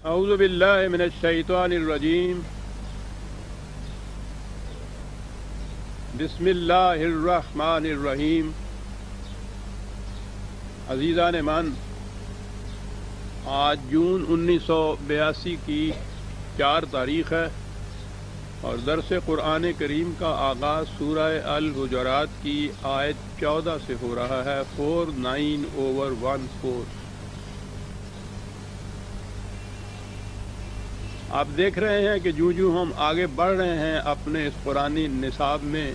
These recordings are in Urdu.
اعوذ باللہ من الشیطان الرجیم بسم اللہ الرحمن الرحیم۔ عزیزان من، آج جون 1982 کی 4 تاریخ ہے اور درس قرآن کریم کا آغاز سورہ الحجرات کی آیت 14 سے ہو رہا ہے، 49/14۔ آپ دیکھ رہے ہیں کہ جو ہم آگے بڑھ رہے ہیں اپنے اس قرآنی نصاب میں،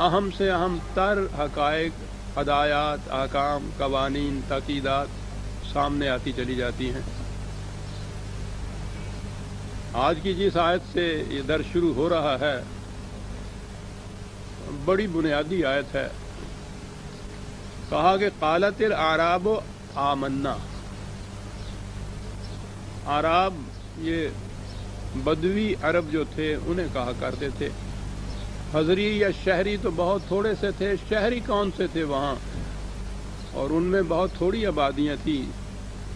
اہم سے اہم تر حقائق، ہدایات، احکام، قوانین، تاکیدات سامنے آتی چلی جاتی ہیں۔ آج کی جس آیت سے یہ درس شروع ہو رہا ہے بڑی بنیادی آیت ہے۔ کہا کہ قالت الاعراب آمنا۔ اعراب یہ بدوی عرب جو تھے انہیں کہا کرتے تھے۔ حضری یا شہری تو بہت تھوڑے سے تھے، شہری کون سے تھے وہاں، اور ان میں بہت تھوڑی آبادیاں تھیں،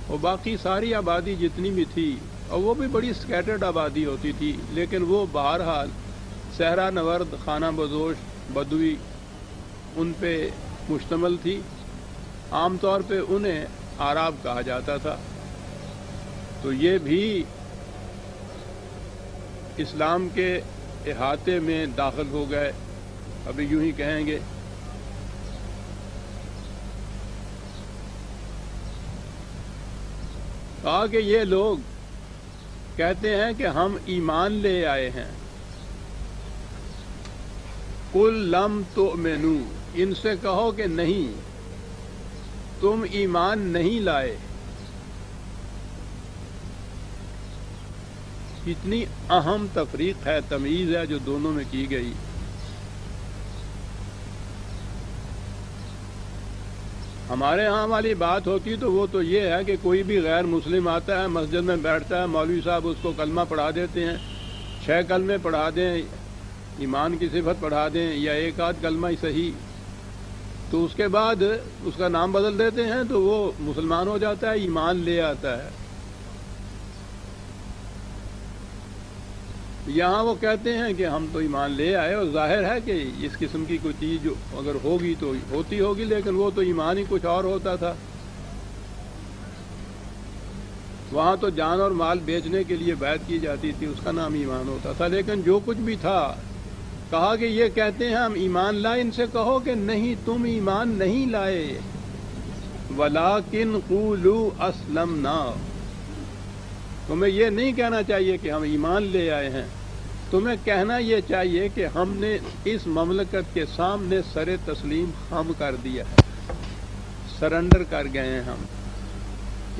اور باقی ساری آبادی جتنی بھی تھی، اور وہ بھی بڑی سکیٹرڈ آبادی ہوتی تھی، لیکن وہ بہرحال صحرا نورد، خانہ بدوش، بدوی ان پہ مشتمل تھی۔ عام طور پہ انہیں اعراب کہا جاتا تھا۔ تو یہ بھی اسلام کے احاطے میں داخل ہو گئے، ابھی یوں ہی کہیں گے۔ کہا کہ یہ لوگ کہتے ہیں کہ ہم ایمان لے آئے ہیں۔ قل لم تؤمنوا، ان سے کہو کہ نہیں، تم ایمان نہیں لائے۔ کتنی اہم تفریق ہے، تمیز ہے جو دونوں میں کی گئی۔ ہمارے ہاں والی بات ہوتی تو وہ تو یہ ہے کہ کوئی بھی غیر مسلم آتا ہے، مسجد میں بیٹھتا ہے، مولوی صاحب اس کو کلمہ پڑھا دیتے ہیں، 6 کلمے پڑھا دیں، ایمان کی صفت پڑھا دیں، یا 1 آدھ کلمہ ہی صحیح، تو اس کے بعد اس کا نام بدل دیتے ہیں تو وہ مسلمان ہو جاتا ہے، ایمان لے آتا ہے۔ یہاں وہ کہتے ہیں کہ ہم تو ایمان لے آئے، اور ظاہر ہے کہ اس قسم کی کوئی چیز جو اگر ہوگی تو ہوتی ہوگی، لیکن وہ تو ایمان ہی کچھ اور ہوتا تھا۔ وہاں تو جان اور مال بیچنے کے لیے بیعت کی جاتی تھی، اس کا نام ایمان ہوتا تھا۔ لیکن جو کچھ بھی تھا، کہا کہ یہ کہتے ہیں ہم ایمان لائے، ان سے کہو کہ نہیں، تم ایمان نہیں لائے۔ وَلَٰكِنْ قُولُوا أَسْلَمْنَا، تمہیں یہ نہیں کہنا چاہیے کہ ہم ایمان لے آئے ہیں، تمہیں کہنا یہ چاہیے کہ ہم نے اس مملکت کے سامنے سر تسلیم خم کر دیا ہے، سرنڈر کر گئے ہیں، ہم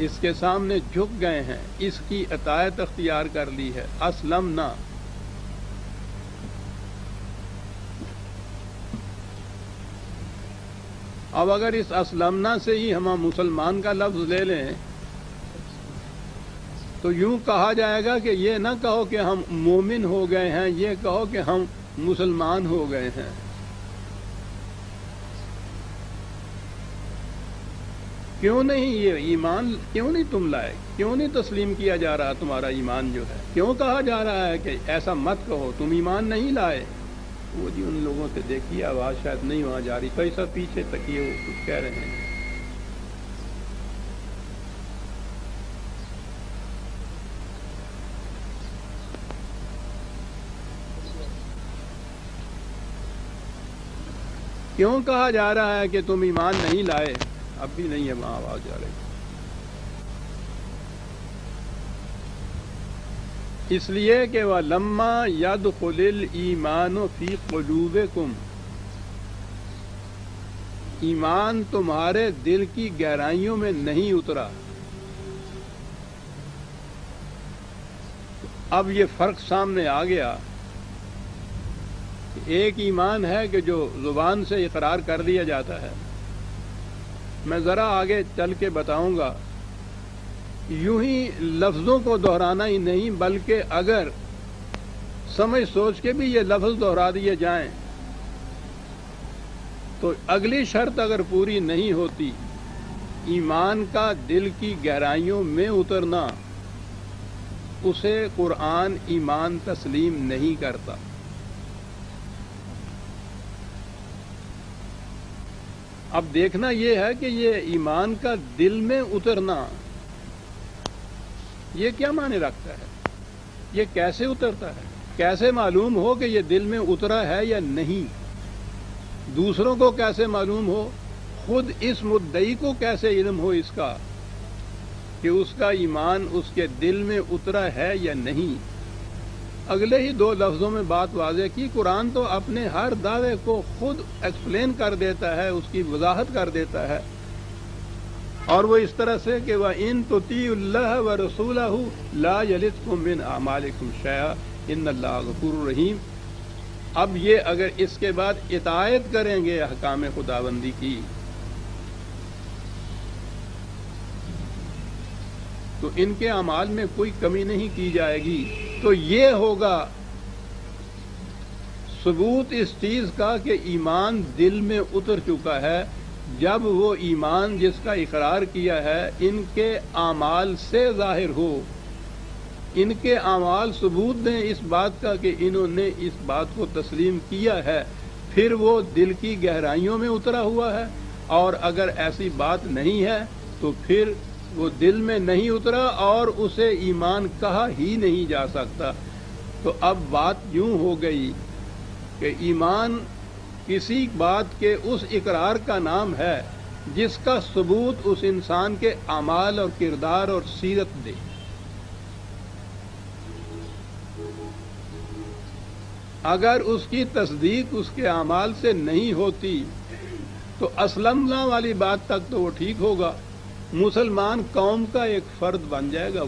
اس کے سامنے جھک گئے ہیں، اس کی اطاعت اختیار کر لی ہے۔ اسلمنا۔ اب اگر اس اسلمنا سے ہی ہم مسلمان کا لفظ لے لیں تو یوں کہا جائے گا کہ یہ نہ کہو کہ ہم مومن ہو گئے ہیں، یہ کہو کہ ہم مسلمان ہو گئے ہیں۔ کیوں نہیں یہ ایمان، کیوں نہیں تم لائے، کیوں نہیں تسلیم کیا جا رہا تمہارا ایمان جو ہے، کیوں کہا جا رہا ہے کہ ایسا مت کہو، تم ایمان نہیں لائے؟ وہ جی ان لوگوں سے دیکھیے، آواز شاید نہیں وہاں جا رہی، کوئی سب پیچھے تکیے، وہ کچھ کہہ رہے ہیں۔ کیوں کہا جا رہا ہے کہ تم ایمان نہیں لائے؟ اب بھی نہیں ہے وہاں آواز جا رہی۔ اس لیے کہ وَلَمَّا يَدْخُلِ الْإِيمَانُ فِي قُلُوبِكُمْ، ایمان تمہارے دل کی گہرائیوں میں نہیں اترا۔ اب یہ فرق سامنے آ گیا۔ ایک ایمان ہے کہ جو زبان سے اقرار کر لیا جاتا ہے، میں ذرا آگے چل کے بتاؤں گا، یوں ہی لفظوں کو دہرانا ہی نہیں، بلکہ اگر سمجھ سوچ کے بھی یہ لفظ دہرا دیے جائیں تو اگلی شرط اگر پوری نہیں ہوتی، ایمان کا دل کی گہرائیوں میں اترنا، اسے قرآن ایمان تسلیم نہیں کرتا۔ اب دیکھنا یہ ہے کہ یہ ایمان کا دل میں اترنا یہ کیا معنی رکھتا ہے، یہ کیسے اترتا ہے، کیسے معلوم ہو کہ یہ دل میں اترا ہے یا نہیں، دوسروں کو کیسے معلوم ہو، خود اس مدعی کو کیسے علم ہو اس کا کہ اس کا ایمان اس کے دل میں اترا ہے یا نہیں۔ اگلے ہی 2 لفظوں میں بات واضح کی، قرآن تو اپنے ہر دعوے کو خود ایکسپلین کر دیتا ہے، اس کی وضاحت کر دیتا ہے، اور وہ اس طرح سے کہ وَإِن تُطِيعُوا اللَّهَ وَرَسُولَهُ لَا يَلِتْكُم مِّنْ أَعْمَالِكُمْ شَيْئًا إِنَّ اللَّهَ غَفُورٌ رَحِيمٌ۔ اب یہ اگر اس کے بعد اطاعت کریں گے احکام خداوندی کی تو ان کے اعمال میں کوئی کمی نہیں کی جائے گی۔ تو یہ ہوگا ثبوت اس چیز کا کہ ایمان دل میں اتر چکا ہے، جب وہ ایمان جس کا اقرار کیا ہے ان کے اعمال سے ظاہر ہو، ان کے اعمال ثبوت دیں اس بات کا کہ انہوں نے اس بات کو تسلیم کیا ہے، پھر وہ دل کی گہرائیوں میں اترا ہوا ہے، اور اگر ایسی بات نہیں ہے تو پھر وہ دل میں نہیں اترا اور اسے ایمان کہا ہی نہیں جا سکتا۔ تو اب بات یوں ہو گئی کہ ایمان کسی بات کے اس اقرار کا نام ہے جس کا ثبوت اس انسان کے اعمال اور کردار اور سیرت دے۔ اگر اس کی تصدیق اس کے اعمال سے نہیں ہوتی تو اسلمنا والی بات تک تو وہ ٹھیک ہوگا، مسلمان قوم کا ایک فرد بن جائے گا،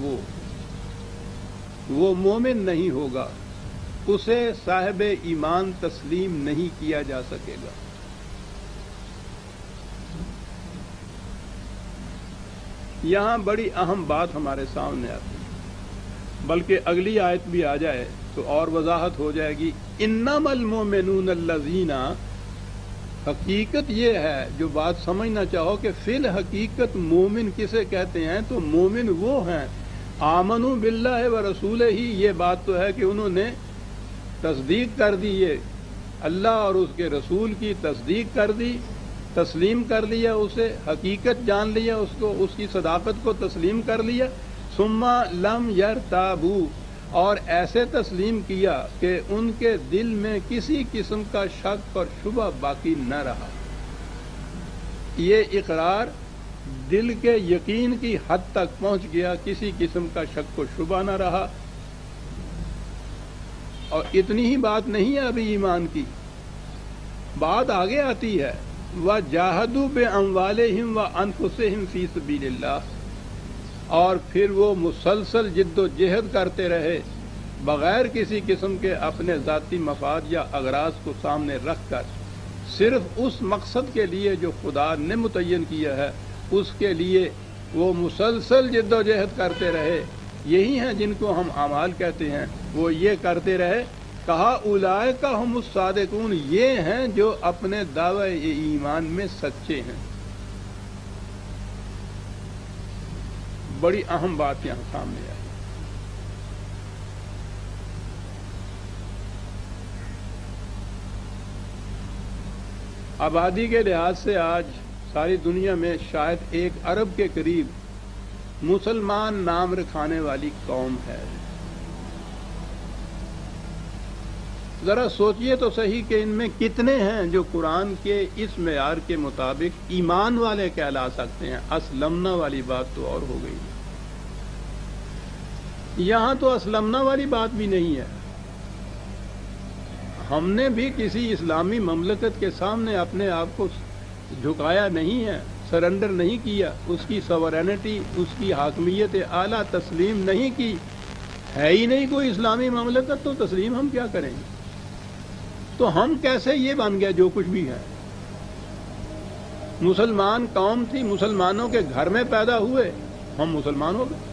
وہ مومن نہیں ہوگا، اسے صاحب ایمان تسلیم نہیں کیا جا سکے گا۔ یہاں بڑی اہم بات ہمارے سامنے آتی ہے، بلکہ اگلی آیت بھی آ جائے تو اور وضاحت ہو جائے گی۔ انما المؤمنون الذین، حقیقت یہ ہے جو بات سمجھنا چاہو کہ فی الحقیقت مومن کسے کہتے ہیں، تو مومن وہ ہیں آمنوا باللہ ورسولہ ہی، یہ بات تو ہے کہ انہوں نے تصدیق کر دی، یہ اللہ اور اس کے رسول کی تصدیق کر دی، تسلیم کر لیا، اسے حقیقت جان لیا، اس کو اس کی صداقت کو تسلیم کر لیا، ثم لم یرتابوا، اور ایسے تسلیم کیا کہ ان کے دل میں کسی قسم کا شک اور شبہ باقی نہ رہا۔ یہ اقرار دل کے یقین کی حد تک پہنچ گیا، کسی قسم کا شک و شبہ نہ رہا۔ اور اتنی ہی بات نہیں ہے ابھی ایمان کی، بات آگے آتی ہے وَجَاهَدُوا بِأَمْوَالِهِمْ وَأَنفُسِهِمْ فِي سَبِيلِ اللَّهِ، اور پھر وہ مسلسل جد و جہد کرتے رہے بغیر کسی قسم کے اپنے ذاتی مفاد یا اغراض کو سامنے رکھ کر، صرف اس مقصد کے لیے جو خدا نے متعین کیا ہے اس کے لیے وہ مسلسل جد و جہد کرتے رہے۔ یہی ہیں جن کو ہم اعمال کہتے ہیں، وہ یہ کرتے رہے۔ کہا اولئک ھم الصادقون، یہ ہیں جو اپنے دعوی ایمان میں سچے ہیں۔ بڑی اہم بات یہاں سامنے آئی۔ آبادی کے لحاظ سے آج ساری دنیا میں شاید 1 ارب کے قریب مسلمان نام رکھانے والی قوم ہے۔ ذرا سوچئے تو صحیح کہ ان میں کتنے ہیں جو قرآن کے اس معیار کے مطابق ایمان والے کہلا سکتے ہیں۔ اسلمنا والی بات تو اور ہو گئی، یہاں تو اسلمنا والی بات بھی نہیں ہے۔ ہم نے بھی کسی اسلامی مملکت کے سامنے اپنے آپ کو جھکایا نہیں ہے، سرنڈر نہیں کیا، اس کی سورینٹی، اس کی حاکمیت اعلیٰ تسلیم نہیں کی۔ ہے ہی نہیں کوئی اسلامی مملکت تو تسلیم ہم کیا کریں گے؟ تو ہم کیسے یہ بن گئے جو کچھ بھی ہے؟ مسلمان قوم تھی، مسلمانوں کے گھر میں پیدا ہوئے، ہم مسلمان ہو گئے۔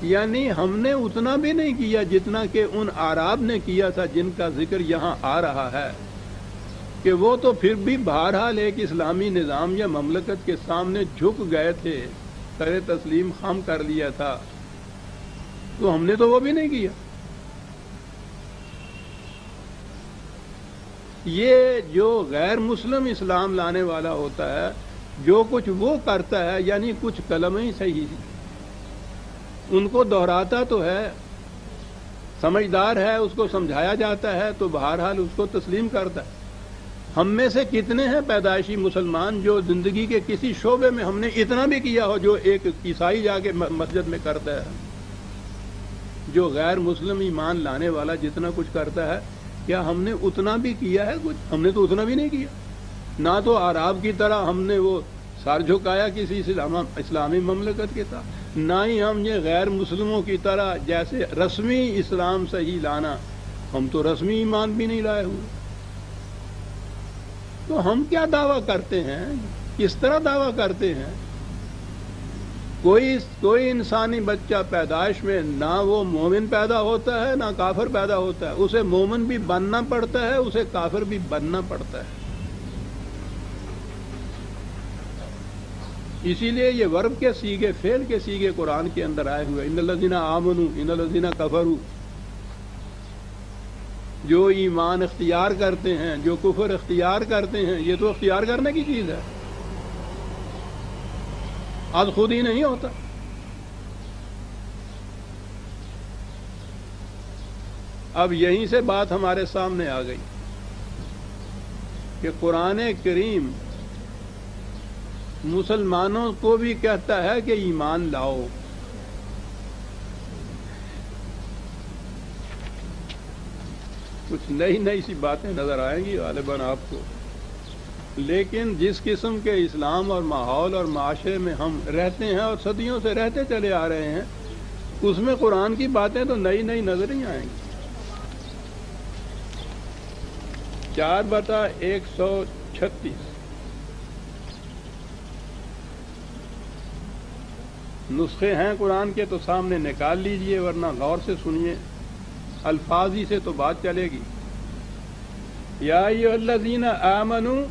یعنی ہم نے اتنا بھی نہیں کیا جتنا کہ ان اعراب نے کیا تھا جن کا ذکر یہاں آ رہا ہے، کہ وہ تو پھر بھی بہرحال ایک اسلامی نظام یا مملکت کے سامنے جھک گئے تھے، سر تسلیم خم کر لیا تھا، تو ہم نے تو وہ بھی نہیں کیا. یہ جو غیر مسلم اسلام لانے والا ہوتا ہے، جو کچھ وہ کرتا ہے، یعنی کچھ کلمہ ہی صحیح ان کو دہراتا تو ہے، سمجھدار ہے، اس کو سمجھایا جاتا ہے تو بہرحال اس کو تسلیم کرتا ہے. ہم میں سے کتنے ہیں پیدائشی مسلمان جو زندگی کے کسی شعبے میں ہم نے اتنا بھی کیا ہو جو ایک عیسائی جا کے مسجد میں کرتا ہے. جو غیر مسلم ایمان لانے والا جتنا کچھ کرتا ہے، کیا ہم نے اتنا بھی کیا ہے؟ کچھ ہم نے تو اتنا بھی نہیں کیا. نہ تو عرب کی طرح ہم نے وہ سر جھکایا کسی اسلامی مملکت کے ساتھ، نہ ہی ہم یہ غیر مسلموں کی طرح جیسے رسمی اسلام صحیح لانا. ہم تو رسمی ایمان بھی نہیں لائے ہوئے. تو ہم کیا دعویٰ کرتے ہیں؟ کس طرح دعویٰ کرتے ہیں؟ کوئی انسانی بچہ پیدائش میں نہ وہ مومن پیدا ہوتا ہے نہ کافر پیدا ہوتا ہے. اسے مومن بھی بننا پڑتا ہے، اسے کافر بھی بننا پڑتا ہے. اسی لیے یہ ورب کے سیغے، فعل کے سیغے قرآن کے اندر آئے ہوئے، ان الذین آمنوا ان الذین کفروا. جو ایمان اختیار کرتے ہیں، جو کفر اختیار کرتے ہیں، یہ تو اختیار کرنے کی چیز ہے، آج خود ہی نہیں ہوتا. اب یہیں سے بات ہمارے سامنے آ گئی کہ قرآن کریم مسلمانوں کو بھی کہتا ہے کہ ایمان لاؤ. کچھ نئی سی باتیں نظر آئیں گی غالباً آپ کو، لیکن جس قسم کے اسلام اور ماحول اور معاشرے میں ہم رہتے ہیں اور صدیوں سے رہتے چلے آ رہے ہیں، اس میں قرآن کی باتیں تو نئی نظر ہی آئیں گی. 4/136 نسخے ہیں قرآن کے تو سامنے نکال لیجئے، ورنہ غور سے سنیے، الفاظ ہی سے تو بات چلے گی. یا ایھا الذین آمنوا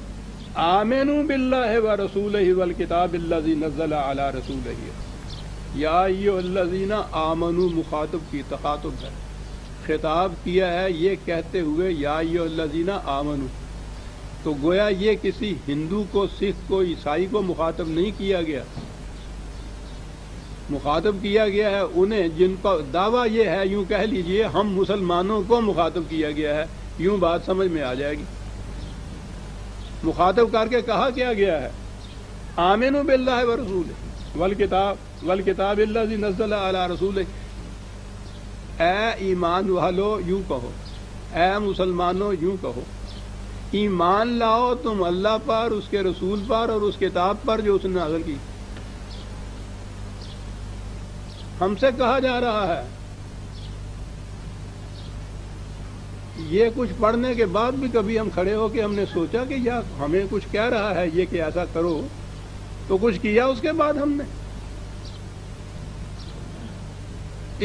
آمنوا باللہ ورسولہ والکتاب الذی نزل علی رسولہ. یا ایھا الذین آمنوا مخاطب کی تخاطب ہے، خطاب کیا ہے یہ کہتے ہوئے یا ایھا الذین آمنوا. تو گویا یہ کسی ہندو کو، سکھ کو، عیسائی کو مخاطب نہیں کیا گیا، مخاطب کیا گیا ہے انہیں جن کا دعویٰ یہ ہے، یوں کہہ لیجئے ہم مسلمانوں کو مخاطب کیا گیا ہے. یوں بات سمجھ میں آ جائے گی. مخاطب کر کے کہا کیا گیا ہے؟ آمنوا باللہ ورسولہ والکتاب الذی نزل علی رسولہ. اے ایمان والو یوں کہو، اے مسلمانوں یوں کہو، ایمان لاؤ تم اللہ پر، اس کے رسول پر اور اس کتاب پر جو اس نے نازل کی. ہم سے کہا جا رہا ہے. یہ کچھ پڑھنے کے بعد بھی کبھی ہم کھڑے ہو کے ہم نے سوچا کہ یا ہمیں کچھ کہہ رہا ہے یہ کہ ایسا کرو، تو کچھ کیا اس کے بعد ہم نے؟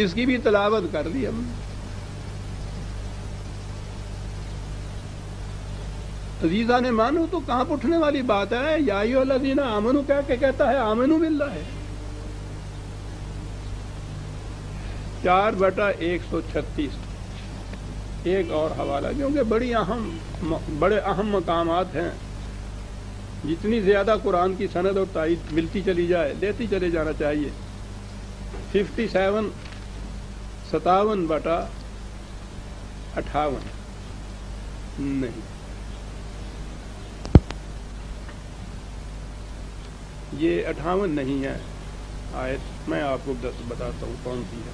اس کی بھی تلاوت کر دی ہم نے. عزیزان مانو تو کہاں اٹھنے والی بات ہے؟ یا ایھا الذین آمنوا کہہ کے کہتا ہے آمنوا باللہ. 4/136 ایک اور حوالہ، کیونکہ بڑے اہم مقامات ہیں. جتنی زیادہ قرآن کی سند اور تائید ملتی چلی جائے لیتی چلے جانا چاہیے. 57 57/58 نہیں، یہ 58 نہیں ہے آیت. میں آپ کو بتاتا ہوں کون سی ہے.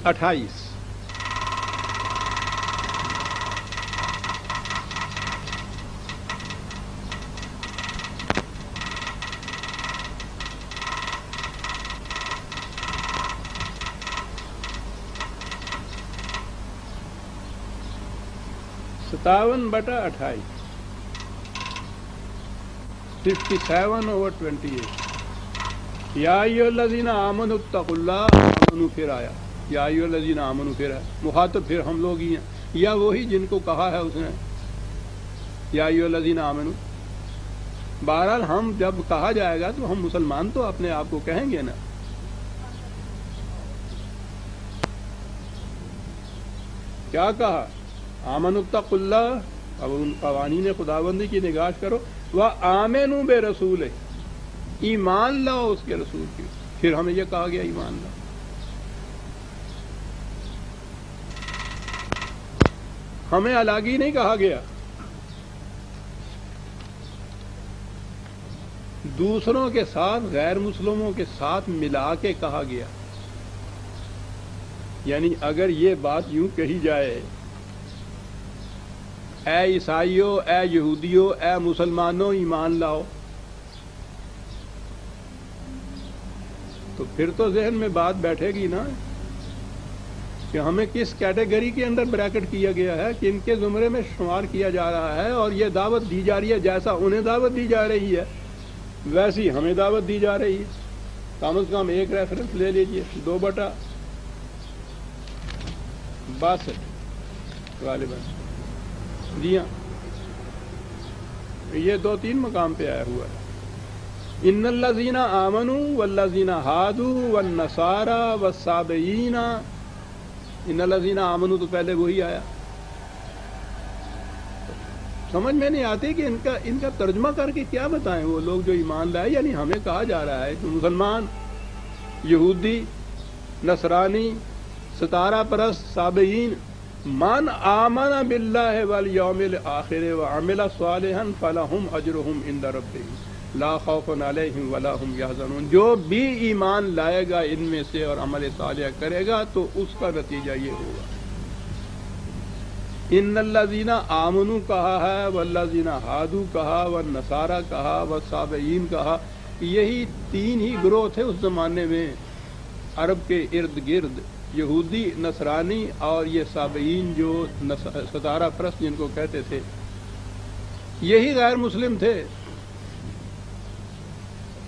28. ستاون بٹا 28 57/28. یا ایھا الذین آمنوا اتقوا اللہ. آمنوا پھر آیا، یا ایھا الذین آمنوا پھر ہے، مخاطب پھر ہم لوگ ہی ہیں، یا وہی جن کو کہا ہے اس نے یا ایھا الذین آمنوا. بہرحال ہم جب کہا جائے گا تو ہم مسلمان تو اپنے آپ کو کہیں گے نا. کیا کہا؟ آمنوا اتقوا اللہ، اب ان قوانین خداوندی کی نگاہ کرو. وآمنوا برسولہ، ایمان لاؤ اس کے رسول کی. پھر ہمیں یہ کہا گیا ایمان لاؤ. ہمیں الگ ہی نہیں کہا گیا. دوسروں کے ساتھ غیر مسلموں کے ساتھ ملا کے کہا گیا. یعنی اگر یہ بات یوں کہی جائے، اے عیسائیوں، اے یہودیوں، اے مسلمانوں ایمان لاؤ، تو پھر تو ذہن میں بات بیٹھے گی نا کہ ہمیں کس کیٹیگری کے اندر بریکٹ کیا گیا ہے، کہ ان کے زمرے میں شمار کیا جا رہا ہے، اور یہ دعوت دی جا رہی ہے جیسا انہیں دعوت دی جا رہی ہے ویسی ہمیں دعوت دی جا رہی ہے. کم از کم ایک ریفرنس لے لیجئے، 2/62 غالباً. جی ہاں، یہ 2-3 مقام پہ آیا ہوا ہے. ان الذین آمنوا والذین ہادوا والنصارى والصابئین. ان الذین آمنوا تو پہلے وہی آیا. سمجھ میں نہیں آتی کہ ان کا ترجمہ کر کے کیا بتائیں وہ لوگ جو ایمان لائے. یعنی ہمیں کہا جا رہا ہے کہ مسلمان، یہودی، نصرانی، ستارہ پرست، صابئین، من آمن باللہ والیوم الآخر وعمل صالحا فلہم اجرہم عند ربہم لا خوف علیہم ولا ہم یحزنون. جو بھی ایمان لائے گا ان میں سے اور عمل صالح کرے گا تو اس کا نتیجہ یہ ہوگا. ان الذین آمنوا کہا ہے، والذین ہادوا کہا، والنصارى کہا، والصابئین کہا. یہی 3 ہی گروہ تھے اس زمانے میں عرب کے ارد گرد، یہودی، نصرانی اور یہ صابئین جو ستارہ پرست جن کو کہتے تھے. یہی غیر مسلم تھے.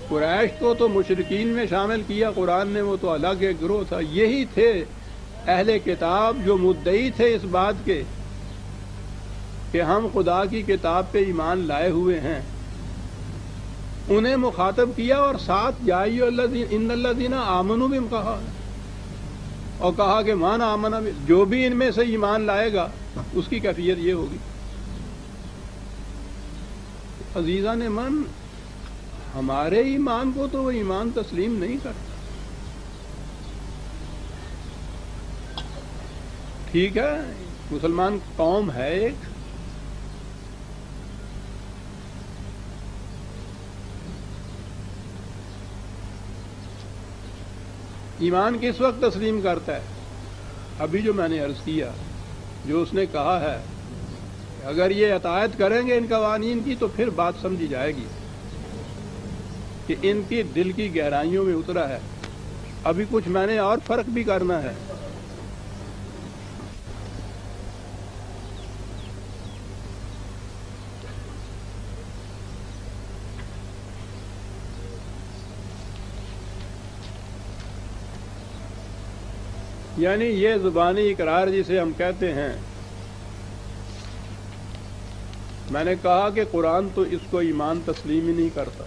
قریش کو تو مشرکین میں شامل کیا قرآن نے، وہ تو الگ ایک گروہ تھا. یہی تھے اہل کتاب جو مدعی تھے اس بات کے کہ ہم خدا کی کتاب پہ ایمان لائے ہوئے ہیں. انہیں مخاطب کیا اور ساتھ یا ایھا الذین ان الذین آمنوا بھی کہا، اور کہا کہ من آمن، جو بھی ان میں سے ایمان لائے گا اس کی کیفیت یہ ہوگی. عزیزان من، ہمارے ایمان کو تو وہ ایمان تسلیم نہیں کرتا. ٹھیک ہے، مسلمان قوم ہے ایک، ایمان کس وقت تسلیم کرتا ہے؟ ابھی جو میں نے عرض کیا، جو اس نے کہا ہے کہ اگر یہ اطاعت کریں گے ان قوانین کی تو پھر بات سمجھی جائے گی کہ ان کی دل کی گہرائیوں میں اترا ہے. ابھی کچھ میں نے اور فرق بھی کرنا ہے. یعنی یہ زبانی اقرار جسے ہم کہتے ہیں، میں نے کہا کہ قرآن تو اس کو ایمان تسلیم ہی نہیں کرتا.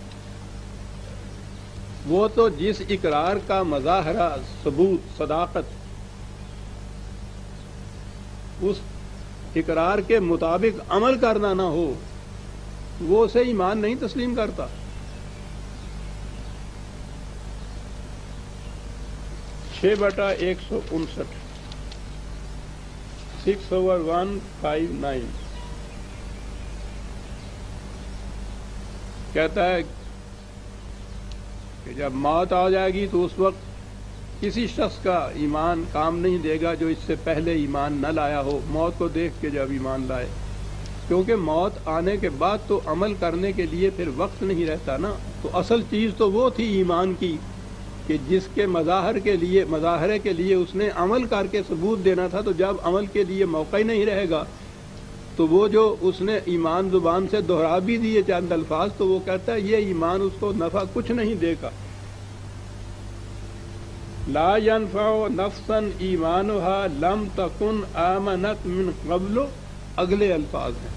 وہ تو جس اقرار کا مظاہرہ، ثبوت، صداقت اس اقرار کے مطابق عمل کرنا نہ ہو، وہ اسے ایمان نہیں تسلیم کرتا. چھ بٹا 159 6/159 کہتا ہے کہ جب موت آ جائے گی تو اس وقت کسی شخص کا ایمان کام نہیں دے گا جو اس سے پہلے ایمان نہ لایا ہو، موت کو دیکھ کے جب ایمان لائے. کیونکہ موت آنے کے بعد تو عمل کرنے کے لیے پھر وقت نہیں رہتا نا. تو اصل چیز تو وہ تھی ایمان کی کہ جس کے مظاہرے کے لیے اس نے عمل کر کے ثبوت دینا تھا. تو جب عمل کے لیے موقع ہی نہیں رہے گا تو وہ جو اس نے ایمان زبان سے دہرا بھی دیے چند الفاظ، تو وہ کہتا ہے یہ ایمان اس کو نفع کچھ نہیں دے گا. لا ينفع نفسا ایمانها لم تکن آمنت من قبل، اگلے الفاظ ہیں.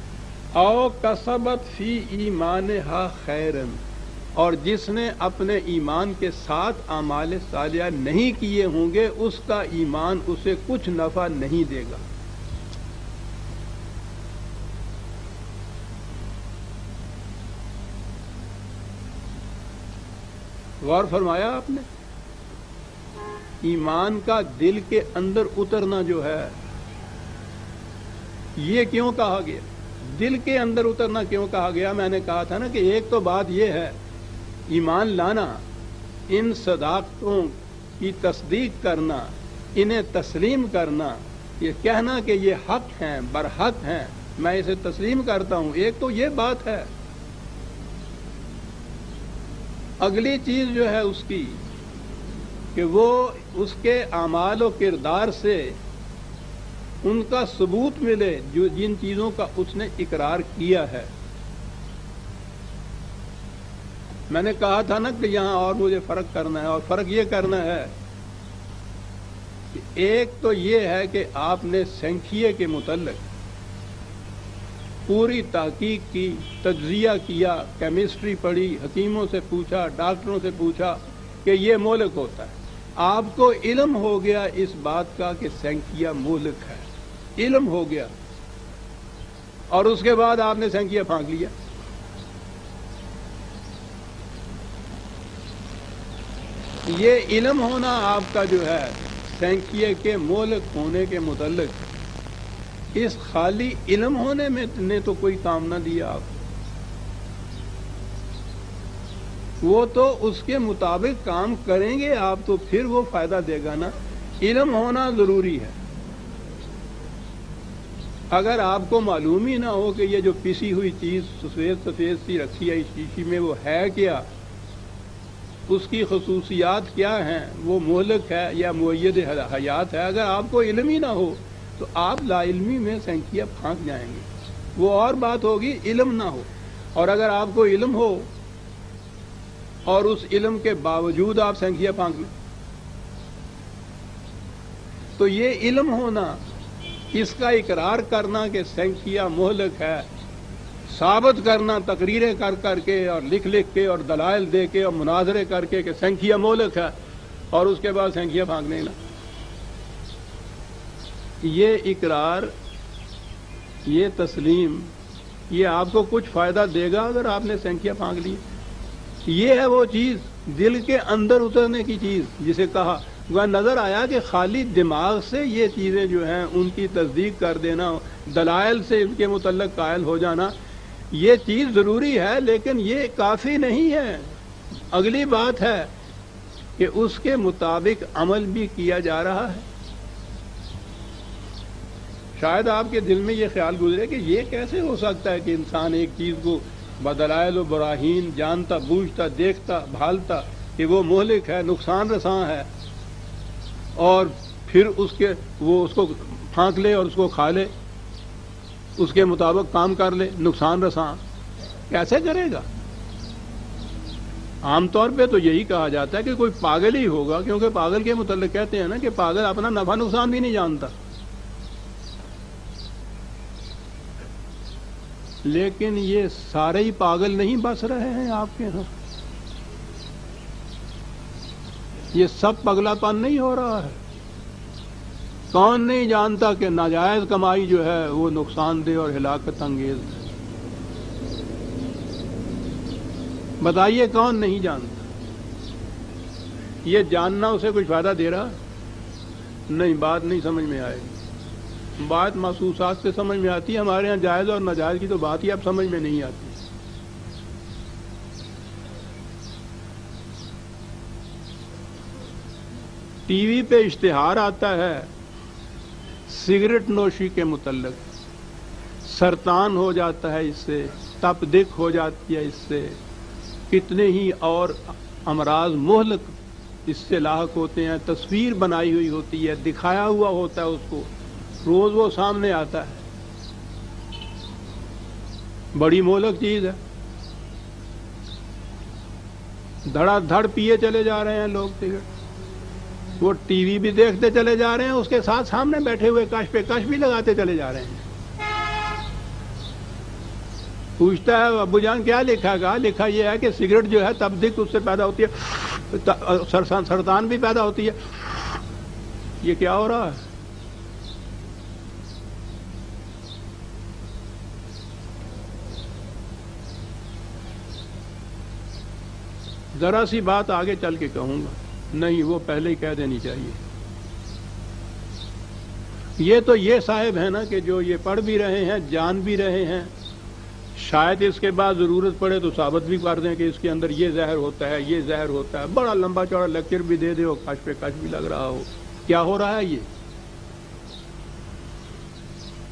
او کسبت فی ایمانہا خیرن، اور جس نے اپنے ایمان کے ساتھ اعمال صالحہ نہیں کیے ہوں گے اس کا ایمان اسے کچھ نفع نہیں دے گا۔ غور فرمایا آپ نے؟ ایمان کا دل کے اندر اترنا جو ہے یہ کیوں کہا گیا؟ دل کے اندر اترنا کیوں کہا گیا؟ میں نے کہا تھا نا کہ ایک تو بات یہ ہے ایمان لانا، ان صداقتوں کی تصدیق کرنا، انہیں تسلیم کرنا، یہ کہنا کہ یہ حق ہیں، برحق ہیں، میں اسے تسلیم کرتا ہوں، ایک تو یہ بات ہے۔ اگلی چیز جو ہے اس کی کہ وہ اس کے اعمال و کردار سے ان کا ثبوت ملے جو جن چیزوں کا اس نے اقرار کیا ہے۔ میں نے کہا تھا نا کہ یہاں اور مجھے فرق کرنا ہے، اور فرق یہ کرنا ہے کہ ایک تو یہ ہے کہ آپ نے سنکھیے کے متعلق پوری تحقیق کی، تجزیہ کیا، کیمسٹری پڑھی، حکیموں سے پوچھا، ڈاکٹروں سے پوچھا کہ یہ مہلک ہوتا ہے۔ آپ کو علم ہو گیا اس بات کا کہ سنکھیا مہلک ہے، علم ہو گیا، اور اس کے بعد آپ نے سنکھیا پھانک لیا۔ یہ علم ہونا آپ کا جو ہے سنکھیا کے مہلک ہونے کے متعلق، اس خالی علم ہونے میں نے تو کوئی کام نہ دیا آپ، وہ تو اس کے مطابق کام کریں گے آپ تو پھر وہ فائدہ دے گا نا۔ علم ہونا ضروری ہے۔ اگر آپ کو معلوم ہی نہ ہو کہ یہ جو پسی ہوئی چیز سفید سفید سی رکھی ہے اس شیشی میں وہ ہے کیا، اس کی خصوصیات کیا ہیں، وہ مہلک ہے یا مؤید حیات ہے، اگر آپ کو علم ہی نہ ہو تو آپ لا علمی میں سنکھیا پھانک جائیں گے۔ وہ اور بات ہوگی علم نہ ہو، اور اگر آپ کو علم ہو اور اس علم کے باوجود آپ سنکھیا پھانک لیں تو یہ علم ہونا، اس کا اقرار کرنا کہ سنکھیا مہلک ہے، ثابت کرنا تقریریں کر کر کے اور لکھ لکھ کے اور دلائل دے کے اور مناظرے کر کے کہ سنکھیا مہلک ہے، اور اس کے بعد سنکھیا پھانکنے نا، یہ اقرار، یہ تسلیم، یہ آپ کو کچھ فائدہ دے گا اگر آپ نے سنکھیا پھانک لی؟ یہ ہے وہ چیز دل کے اندر اترنے کی چیز جسے کہا، وہ نظر آیا کہ خالی دماغ سے یہ چیزیں جو ہیں ان کی تصدیق کر دینا، دلائل سے ان کے متعلق قائل ہو جانا، یہ چیز ضروری ہے لیکن یہ کافی نہیں ہے۔ اگلی بات ہے کہ اس کے مطابق عمل بھی کیا جا رہا ہے۔ شاید آپ کے دل میں یہ خیال گزرے کہ یہ کیسے ہو سکتا ہے کہ انسان ایک چیز کو بدلائل و براہین جانتا، بوجھتا، دیکھتا، بھالتا کہ وہ مہلک ہے، نقصان رساں ہے، اور پھر وہ اس کو پھانک لے اور اس کو کھا لے، اس کے مطابق کام کر لے، نقصان رساں کیسے کرے گا؟ عام طور پہ تو یہی کہا جاتا ہے کہ کوئی پاگل ہی ہوگا، کیونکہ پاگل کے متعلق کہتے ہیں نا کہ پاگل اپنا نفع نقصان بھی نہیں جانتا۔ لیکن یہ سارے ہی پاگل نہیں بس رہے ہیں آپ کے ہاں، یہ سب پگلا پن نہیں ہو رہا ہے۔ کون نہیں جانتا کہ ناجائز کمائی جو ہے وہ نقصان دہ اور ہلاکت انگیز ہے؟ بتائیے کون نہیں جانتا؟ یہ جاننا اسے کچھ فائدہ دے رہا؟ نہیں، بات نہیں سمجھ میں آئے گی۔ بات محسوسات سے سمجھ میں آتی ہے، ہمارے ہاں جائز اور ناجائز کی تو بات ہی اب سمجھ میں نہیں آتی۔ ٹی وی پہ اشتہار آتا ہے سگریٹ نوشی کے متعلق، سرطان ہو جاتا ہے اس سے، تپ دق ہو جاتی ہے اس سے، کتنے ہی اور امراض مہلک اس سے لاحق ہوتے ہیں، تصویر بنائی ہوئی ہوتی ہے، دکھایا ہوا ہوتا ہے اس کو، روز وہ سامنے آتا ہے، بڑی مہلک چیز ہے۔ دھڑا دھڑ پیے چلے جا رہے ہیں لوگ سگریٹ، وہ ٹی وی بھی دیکھتے چلے جا رہے ہیں، اس کے ساتھ سامنے بیٹھے ہوئے کش پہ کش بھی لگاتے چلے جا رہے ہیں۔ پوچھتا ہے ابو جان کیا لکھا؟ کہا لکھا یہ ہے کہ سگریٹ جو ہے تبدیک اس سے پیدا ہوتی ہے، سرطان بھی پیدا ہوتی ہے۔ یہ کیا ہو رہا ہے؟ ذرا سی بات آگے چل کے کہوں گا، نہیں وہ پہلے ہی کہہ دینی چاہیے۔ یہ تو یہ صاحب ہیں نا کہ جو یہ پڑھ بھی رہے ہیں، جان بھی رہے ہیں، شاید اس کے بعد ضرورت پڑے تو ثابت بھی کر دیں کہ اس کے اندر یہ زہر ہوتا ہے، یہ زہر ہوتا ہے، بڑا لمبا چوڑا لیکچر بھی دے دے ہو، کش پہ کش بھی لگ رہا ہو۔ کیا ہو رہا ہے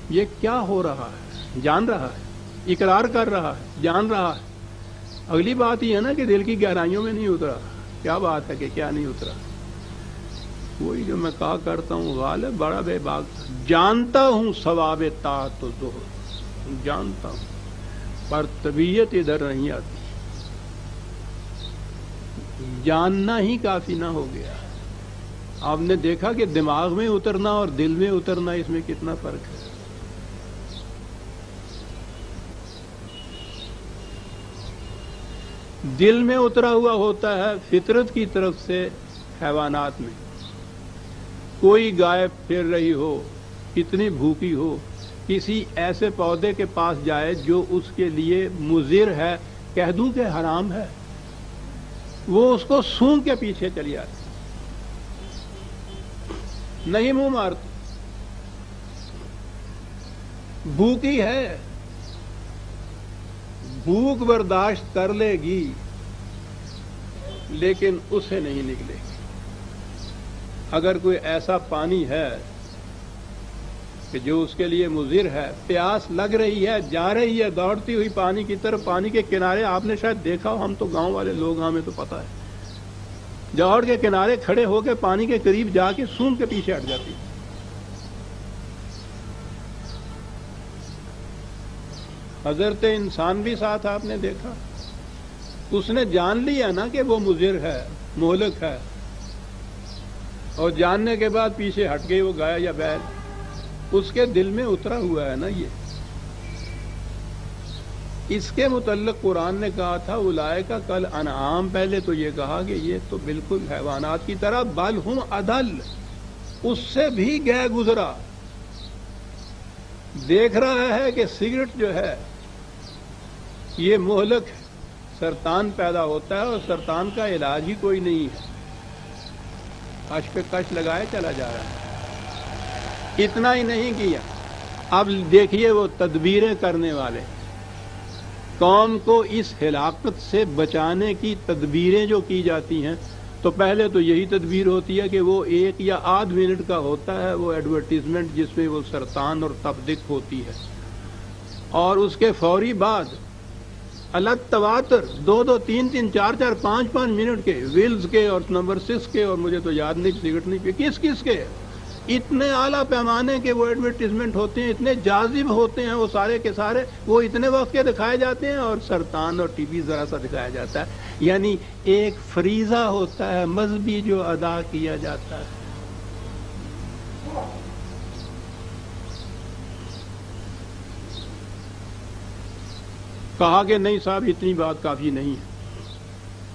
یہ کیا ہو رہا ہے؟ جان رہا ہے، اقرار کر رہا ہے، جان رہا ہے۔ اگلی بات یہ ہے نا کہ دل کی گہرائیوں میں نہیں اترا۔ کیا بات ہے کہ کیا نہیں اترا؟ وہی جو میں کہا کرتا ہوں، غالب بڑا بے باک تھا۔ جانتا ہوں ثواب طاعت و زہد، جانتا ہوں، پر طبیعت ادھر نہیں آتی۔ جاننا ہی کافی نہ ہو گیا۔ آپ نے دیکھا کہ دماغ میں اترنا اور دل میں اترنا، اس میں کتنا فرق ہے۔ دل میں اترا ہوا ہوتا ہے فطرت کی طرف سے حیوانات میں۔ کوئی گائے پھر رہی ہو، کتنی بھوکی ہو، کسی ایسے پودے کے پاس جائے جو اس کے لیے مضر ہے، کہہ دوں کہ حرام ہے، وہ اس کو سونگ کے پیچھے چلی آتی، نہیں منہ مارتی۔ بھوکی ہے، بھوک برداشت کر لے گی، لیکن اسے نہیں نکلے گی۔ اگر کوئی ایسا پانی ہے کہ جو اس کے لیے مضر ہے، پیاس لگ رہی ہے، جا رہی ہے دوڑتی ہوئی پانی کی طرف، پانی کے کنارے آپ نے شاید دیکھا ہو، ہم تو گاؤں والے لوگ، ہمیں تو پتہ ہے، دوڑ کے کنارے کھڑے ہو کے پانی کے قریب جا کے سونگ کے پیچھے ہٹ جاتی۔ حضرت انسان بھی ساتھ آپ نے دیکھا، اس نے جان لیا نا کہ وہ مضر ہے، مہلک ہے، اور جاننے کے بعد پیچھے ہٹ گئی وہ گائے یا بیل۔ اس کے دل میں اترا ہوا ہے نا یہ۔ اس کے متعلق قرآن نے کہا تھا اولئک کل انعام، پہلے تو یہ کہا کہ یہ تو بالکل حیوانات کی طرح، بل ہم اضل، اس سے بھی گئے گزرا۔ دیکھ رہا ہے کہ سگریٹ جو ہے یہ مہلک ہے، سرطان پیدا ہوتا ہے، اور سرطان کا علاج ہی کوئی نہیں ہے، کش پہ کش لگائے چلا جا رہا ہے۔ اتنا ہی نہیں کیا، اب دیکھیے وہ تدبیریں کرنے والے، قوم کو اس ہلاکت سے بچانے کی تدبیریں جو کی جاتی ہیں، تو پہلے تو یہی تدبیر ہوتی ہے کہ وہ 1 یا آدھ منٹ کا ہوتا ہے وہ ایڈورٹیزمنٹ جس میں وہ سرطان اور تبدک ہوتی ہے، اور اس کے فوری بعد الگ تواتر 2 3 4 5 منٹ کے ویلز کے اور نمبر 6 کے، اور مجھے تو یاد نہیں سگریٹ نہیں پی، کس کے اتنے اعلیٰ پیمانے کے وہ ایڈورٹیزمنٹ ہوتے ہیں، اتنے جاذب ہوتے ہیں وہ سارے کے سارے، وہ اتنے وقت کے دکھائے جاتے ہیں، اور سرطان اور ٹی بی ذرا سا دکھایا جاتا ہے۔ یعنی ایک فریضہ ہوتا ہے مذہبی جو ادا کیا جاتا ہے۔ کہا کہ نہیں صاحب اتنی بات کافی نہیں ہے،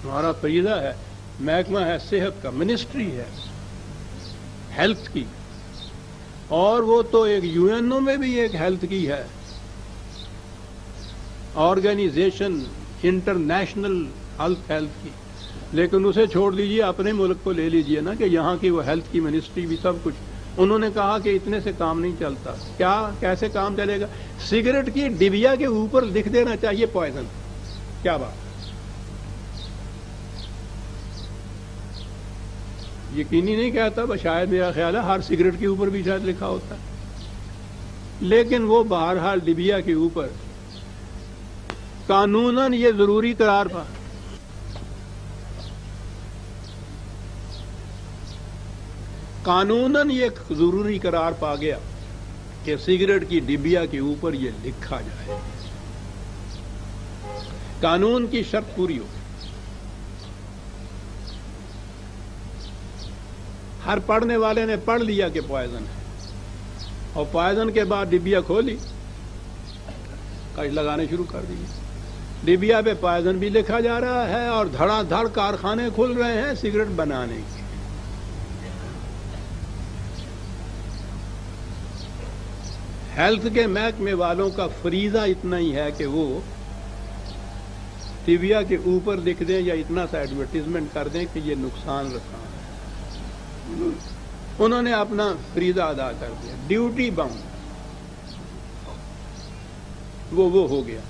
ہمارا فریضہ ہے، محکمہ ہے صحت کا، منسٹری ہے ہیلتھ کی، اور وہ تو ایک یو این او میں بھی ایک ہیلتھ کی ہے، آرگنائزیشن انٹرنیشنل ہیلتھ کی، لیکن اسے چھوڑ دیجیے، اپنے ملک کو لے لیجیے نا کہ یہاں کی وہ ہیلتھ کی منسٹری بھی سب کچھ، انہوں نے کہا کہ اتنے سے کام نہیں چلتا۔ کیا کیسے کام چلے گا؟ سگریٹ کی ڈبیا کے اوپر لکھ دینا چاہیے پوائزن۔ کیا بات، یقینی نہیں کہتا، بس شاید میرا خیال ہے ہر سگریٹ کے اوپر بھی شاید لکھا ہوتا ہے، لیکن وہ بہرحال ڈبیا کے اوپر قانوناً یہ ضروری قرار پا، قانوناً یہ ضروری قرار پا گیا کہ سگریٹ کی ڈبیا کے اوپر یہ لکھا جائے، قانون کی شرط پوری ہو۔ ہر پڑھنے والے نے پڑھ لیا کہ پوائزن ہے، اور پوائزن کے بعد ڈبیا کھولی، کش لگانے شروع کر دیے. لیبیا پہ پوائزن بھی لکھا جا رہا ہے اور دھڑا دھڑ کارخانے کھل رہے ہیں سگریٹ بنانے کے. ہیلتھ کے محکمے والوں کا فریضہ اتنا ہی ہے کہ وہ لیبیا کے اوپر لکھ دیں یا اتنا سا ایڈورٹیزمنٹ کر دیں کہ یہ نقصان رساں ہے. انہوں نے اپنا فریضہ ادا کر دیا. ڈیوٹی باؤنڈ وہ ہو گیا.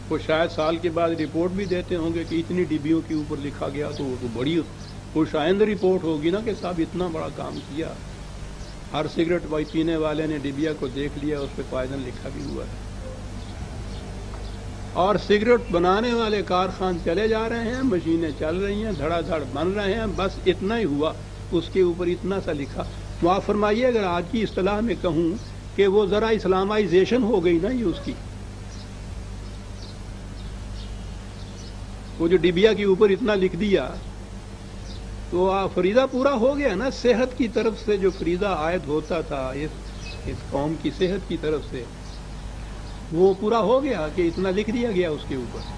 وہ شاید سال کے بعد رپورٹ بھی دیتے ہوں گے کہ اتنی ڈبیوں کے اوپر لکھا گیا تو وہ بڑی خوشائند رپورٹ ہوگی نا کہ صاحب اتنا بڑا کام کیا. ہر سگریٹ پینے والے نے ڈبیا کو دیکھ لیا, اس پہ پوائزن لکھا بھی ہوا ہے. اور سگریٹ بنانے والے کارخان چلے جا رہے ہیں, مشینیں چل رہی ہیں, دھڑا دھڑ بن رہے ہیں, بس اتنا ہی ہوا. اس کے اوپر اتنا سا لکھا. تو آپ فرمائیے اگر آج کی اصطلاح میں کہوں کہ وہ ذرا اسلامائزیشن ہو گئی نا یہ اس کی, وہ جو ڈبیا کے اوپر اتنا لکھ دیا تو فریضہ پورا ہو گیا نا. صحت کی طرف سے جو فریضہ عائد ہوتا تھا اس قوم کی صحت کی طرف سے, وہ پورا ہو گیا کہ اتنا لکھ دیا گیا اس کے اوپر.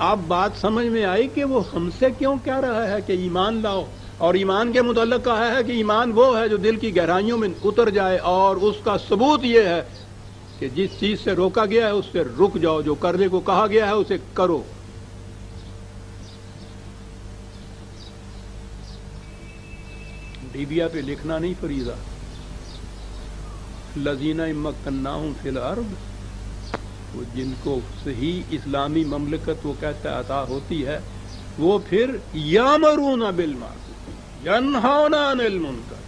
آپ بات سمجھ میں آئی کہ وہ ہم سے کیوں کہہ رہا ہے کہ ایمان لاؤ, اور ایمان کے متعلق کہا ہے کہ ایمان وہ ہے جو دل کی گہرائیوں میں اتر جائے, اور اس کا ثبوت یہ ہے کہ جس چیز سے روکا گیا ہے اس سے رک جاؤ, جو کرنے کو کہا گیا ہے اسے کرو. لیبیا پہ لکھنا نہیں فریضہ. الذین مکناہم فی الارض, وہ جن کو صحیح اسلامی مملکت وہ کہتا عطا ہوتی ہے, وہ پھر یامرون بالمعروف ینہون عن المنکر,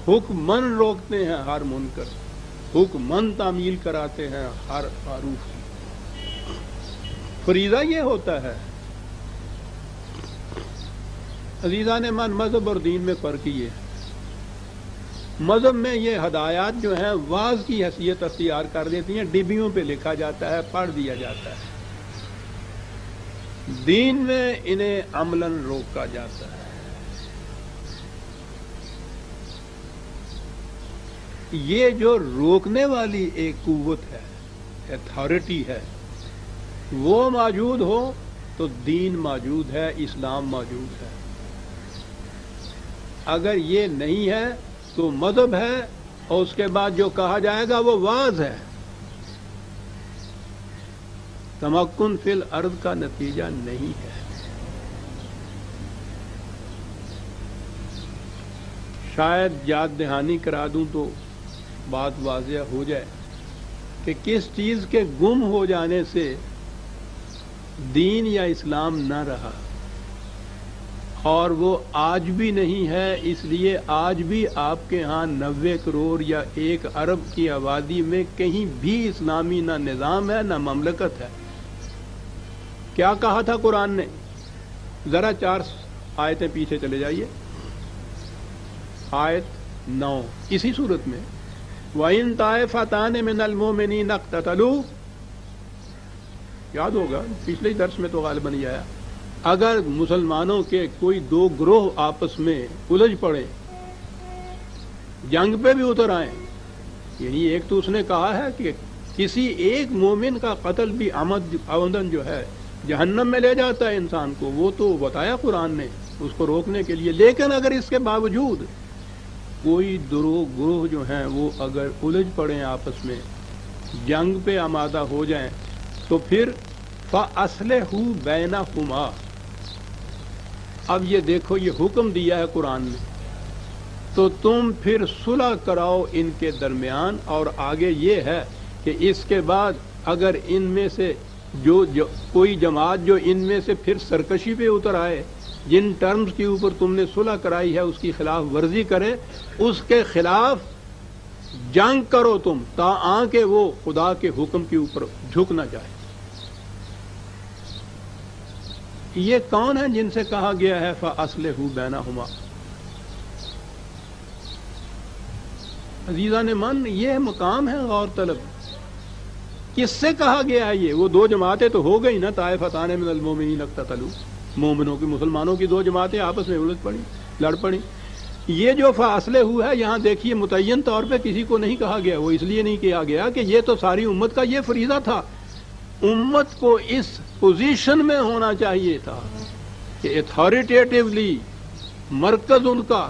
حکمن روکتے ہیں ہر منکر, حکمن تعمیل کراتے ہیں ہر معروف کی. فریضہ یہ ہوتا ہے. عزیزان من, مذہب اور دین میں فرق یہ ہے. مذہب میں یہ ہدایات جو ہیں واعظ کی حیثیت اختیار کر دیتی ہیں, ڈبیوں پہ لکھا جاتا ہے, پڑھ دیا جاتا ہے. دین میں انہیں عملاً روکا جاتا ہے. یہ جو روکنے والی ایک قوت ہے, اتھارٹی ہے, وہ موجود ہو تو دین موجود ہے, اسلام موجود ہے. اگر یہ نہیں ہے تو مذہب ہے, اور اس کے بعد جو کہا جائے گا وہ واعظ ہے. تمکن فی الارض کا نتیجہ نہیں ہے. شاید یاد دہانی کرا دوں تو بات واضح ہو جائے کہ کس چیز کے گم ہو جانے سے دین یا اسلام نہ رہا, اور وہ آج بھی نہیں ہے. اس لیے آج بھی آپ کے ہاں 90 کروڑ یا 1 ارب کی آبادی میں کہیں بھی اسلامی نہ نظام ہے نہ مملکت ہے. کیا کہا تھا قرآن نے؟ ذرا 4 آیتیں پیچھے چلے جائیے. آیت 9 اسی صورت میں, وَإِن طَائِفَتَانِ مِنَ الْمُؤْمِنِينَ اقْتَتَلُوا, یاد ہوگا پچھلے درس میں تو غالباً نہیں آیا. اگر مسلمانوں کے کوئی 2 گروہ آپس میں الجھ پڑے, جنگ پہ بھی اتر آئیں, یعنی ایک تو اس نے کہا ہے کہ کسی ایک مومن کا قتل بھی عمدن جو ہے جہنم میں لے جاتا ہے انسان کو, وہ تو بتایا قرآن نے اس کو روکنے کے لیے. لیکن اگر اس کے باوجود کوئی گروہ جو ہیں وہ اگر الجھ پڑیں آپس میں, جنگ پہ آمادہ ہو جائیں, تو پھر فَأَصْلِحُوا بَيْنَهُمَا. اب یہ دیکھو, یہ حکم دیا ہے قرآن نے, تو تم پھر صلح کراؤ ان کے درمیان. اور آگے یہ ہے کہ اس کے بعد اگر ان میں سے جو کوئی جماعت جو ان میں سے پھر سرکشی پہ اتر آئے, جن ٹرمز کے اوپر تم نے صلح کرائی ہے اس کی خلاف ورزی کرے, اس کے خلاف جنگ کرو تم, تاآں کہ وہ خدا کے حکم کے اوپر جھک نہ جائے. یہ کون ہیں جن سے کہا گیا ہے فَأَصْلِحُوا بَيْنَهُمَا؟ عزیزان من, یہ مقام ہے غور طلب. کس سے کہا گیا ہے یہ؟ وہ دو جماعتیں تو ہو گئی نا، طائفتان من المؤمنین اقتتلوا، مومنوں کی مسلمانوں کی دو جماعتیں آپس میں الجھ پڑی، لڑ پڑی۔ یہ جو فاصلے ہوئے ہے یہاں دیکھیے متعین طور پہ کسی کو نہیں کہا گیا، وہ اس لیے نہیں کیا گیا کہ یہ تو ساری امت کا یہ فریضہ تھا، امت کو اس پوزیشن میں ہونا چاہیے تھا کہ اتھارٹیٹیولی مرکز ان کا،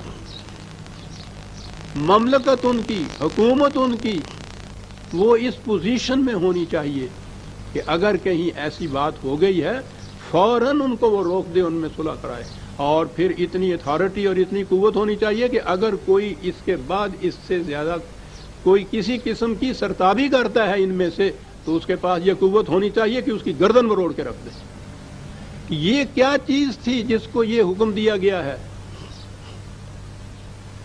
مملکت ان کی، حکومت ان کی، وہ اس پوزیشن میں ہونی چاہیے کہ اگر کہیں ایسی بات ہو گئی ہے فوراً ان کو وہ روک دے، ان میں صلح کرائے، اور پھر اتنی اتھارٹی اور اتنی قوت ہونی چاہیے کہ اگر کوئی اس کے بعد اس سے زیادہ کوئی کسی قسم کی سرتابی کرتا ہے ان میں سے تو اس کے پاس یہ قوت ہونی چاہیے کہ اس کی گردن مروڑ کے رکھ دے۔ یہ کیا چیز تھی جس کو یہ حکم دیا گیا ہے؟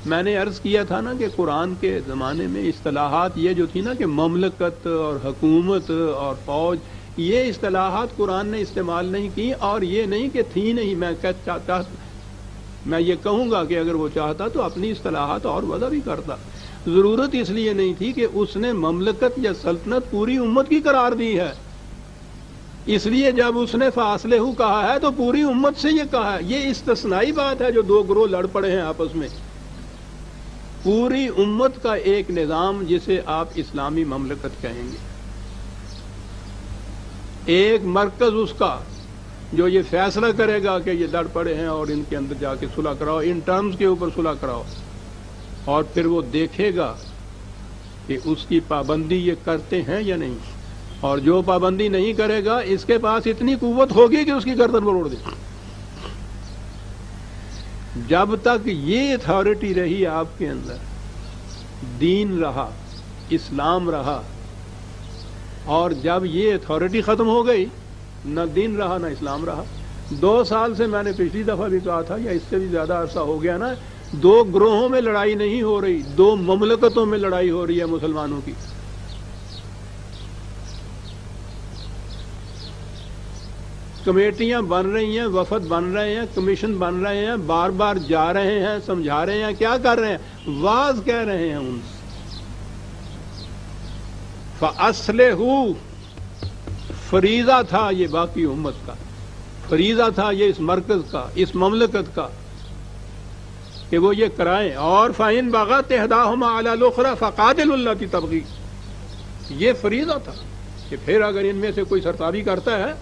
میں نے عرض کیا تھا نا کہ قرآن کے زمانے میں اصطلاحات یہ جو تھی نا کہ مملکت اور حکومت اور فوج، یہ اصطلاحات قرآن نے استعمال نہیں کی، اور یہ نہیں کہ تھی نہیں، میں یہ کہوں گا کہ اگر وہ چاہتا تو اپنی اصطلاحات اور وضع بھی کرتا، ضرورت اس لیے نہیں تھی کہ اس نے مملکت یا سلطنت پوری امت کی قرار دی ہے، اس لیے جب اس نے فاصلے ہو کہا ہے تو پوری امت سے یہ کہا ہے۔ یہ استثنائی بات ہے جو دو گروہ لڑ پڑے ہیں آپس میں، پوری امت کا ایک نظام جسے آپ اسلامی مملکت کہیں گے، ایک مرکز اس کا جو یہ فیصلہ کرے گا کہ یہ لڑ پڑے ہیں اور ان کے اندر جا کے صلح کراؤ، ان ٹرمز کے اوپر صلح کراؤ، اور پھر وہ دیکھے گا کہ اس کی پابندی یہ کرتے ہیں یا نہیں، اور جو پابندی نہیں کرے گا اس کے پاس اتنی قوت ہوگی کہ اس کی گردن مروڑ دے۔ جب تک یہ اتھارٹی رہی آپ کے اندر، دین رہا، اسلام رہا، اور جب یہ اتھارٹی ختم ہو گئی نہ دین رہا نہ اسلام رہا۔ 2 سال سے میں نے پچھلی دفعہ بھی کہا تھا یا اس سے بھی زیادہ عرصہ ہو گیا نا، 2 گروہوں میں لڑائی نہیں ہو رہی، 2 مملکتوں میں لڑائی ہو رہی ہے مسلمانوں کی۔ کمیٹیاں بن رہی ہیں، وفد بن رہے ہیں، کمیشن بن رہے ہیں، بار بار جا رہے ہیں، سمجھا رہے ہیں، کیا کر رہے ہیں؟ واز کہہ رہے ہیں ان سے۔ فَأَصْلِحُوا، فریضہ تھا یہ باقی امت کا، فریضہ تھا یہ اس مرکز کا، اس مملکت کا کہ وہ یہ کرائیں، اور فَإِن بَغَتْ إِحْدَاهُمَا عَلَى الْأُخْرَى فَقَاتِلُوا الَّتِي تَبْغِي، یہ فریضہ تھا کہ پھر اگر ان میں سے کوئی سرتابی کرتا ہے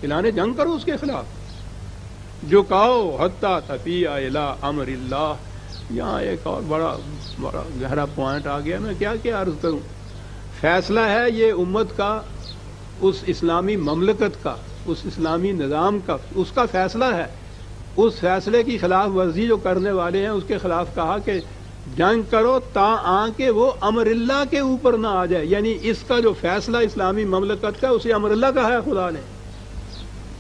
اعلان جنگ کرو اس کے خلاف، جھکاؤ حتیٰ تفیء الی امر اللہ۔ یہاں ایک اور بڑا گہرا پوائنٹ آ گیا، میں کیا عرض کروں۔ فیصلہ ہے یہ امت کا، اس اسلامی مملکت کا، اس اسلامی نظام کا، اس کا فیصلہ ہے۔ اس فیصلے کی خلاف ورزی جو کرنے والے ہیں اس کے خلاف کہا کہ جنگ کرو تاکہ وہ امر اللہ کے اوپر نہ آ جائے، یعنی اس کا جو فیصلہ اسلامی مملکت کا اسے امر اللہ کہا ہے خدا نے،